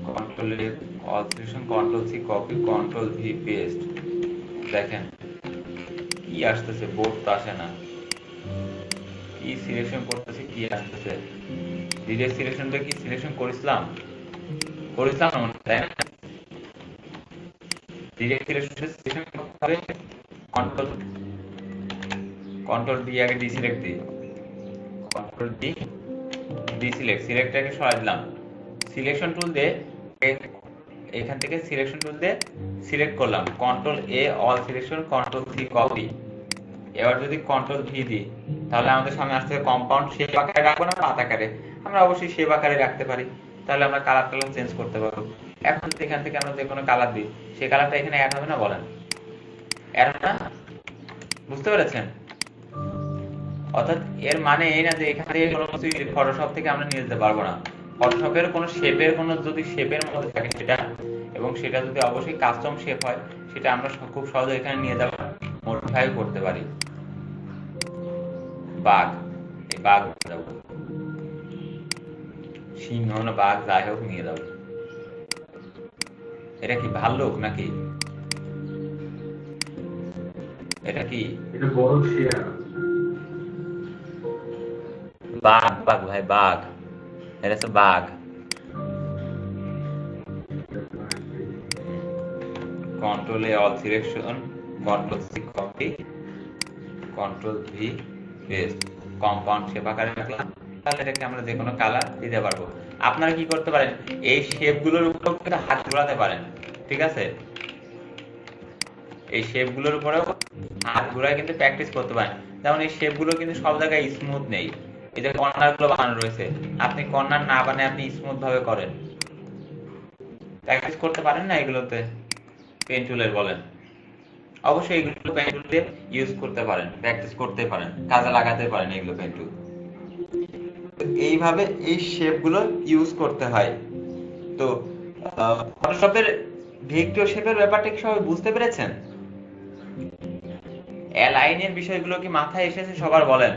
Control A all selection, control C copy, control V paste. দেখেন কি আসতেছে, বোর্ড তো আসে না, কি সিলেকশন করতেছে কি আসতেছে। ডিরেক্ট সিলেকশনটা কি সিলেকশন করেছিলাম না মনে হয়, তাই না? ডিরেক্ট সিলেকশন করতে হবে, কন্ট্রোল ডি আগে ডিসিলেক্ট দিই, কন্ট্রোল ডি ডিসিলেক্ট, সিলেক্টটাকে সরাই দিলাম, সিলেকশন টুল দিয়ে এখান থেকে সিলেকশন টুল দিয়ে সিলেক্ট করলাম, control A all selection, control C copy. এবার যদি কন্ট্রোল ভি দিই তাহলে আমাদের সামনে আসছে কম্পাউন্ড শেপ আকারে রাখবো না পাত আকারে, আমরা অবশ্যই শেপ আকারে রাখতে পারি, তাহলে আমরা কালার চেঞ্জ করতে পারবো। এখন এখান থেকে আমরা যে কোনো কালার দিই, সেই কালারটা এখানে অ্যাড হবে না, বলেন অ্যাড হবে না? বুঝতে পেরেছেন? অর্থাৎ এর মানে এই না যে এখান থেকে কোনো কিছু ফটোশপ থেকে আমরা নিয়ে যেতে পারবো না। ফটোশপের কোনো শেপের কোনো যদি শেপের মধ্যে থাকে সেটা, এবং সেটা যদি অবশ্যই কাস্টম শেপ হয়, সেটা আমরা খুব সহজে এখানে নিয়ে যাবো, মডিফাই করতে পারি। বাঘ, এই বাঘ যাবো, সিংহ না বাঘ যাই হোক নিয়ে যাবো। এটা কি ভাল্লুক নাকি, এটা কি? এটা বড় শেয়ার। বাঘ, বাঘ ভাই বাঘ, এটা হচ্ছে বাঘ। Control A all selection, control C copy, control V paste, compound shape আকারে রাখলাম, তাহলে এটাকে আমরা যে কোনো কালার দিতে পারবো। আপনারা কি করতে পারেন, এই শেপগুলোর উপর কিন্তু হাত ঘোরাতে পারেন, ঠিক আছে? এই শেপগুলোর উপরেও হাত ঘোরায় কিন্তু প্র্যাকটিস করতে পারেন। যেমন এই শেপগুলো কিন্তু সব জায়গায় স্মুথ নেই, এই যে কর্নার গুলো বানানো রয়েছে, আপনি কর্নার না বানিয়ে আপনি স্মুথ ভাবে করেন, প্র্যাকটিস করতে পারেন না এগুলোতে, পেন টুলের বলেন, অবশ্যই এগুলো পেন টুল দিয়ে ইউজ করতে পারেন, প্র্যাকটিস করতে পারেন, কাজে লাগাতে পারেন এগুলো পেন টুল। এইভাবে এই শেপগুলো ইউজ করতে হয়। তো ফটোশপের ভেক্টর শেপের ব্যাপারটা কি সবাই বুঝতে পেরেছেন? অ্যালাইনের বিষয়গুলো কি মাথায় এসেছে সবার, বলেন?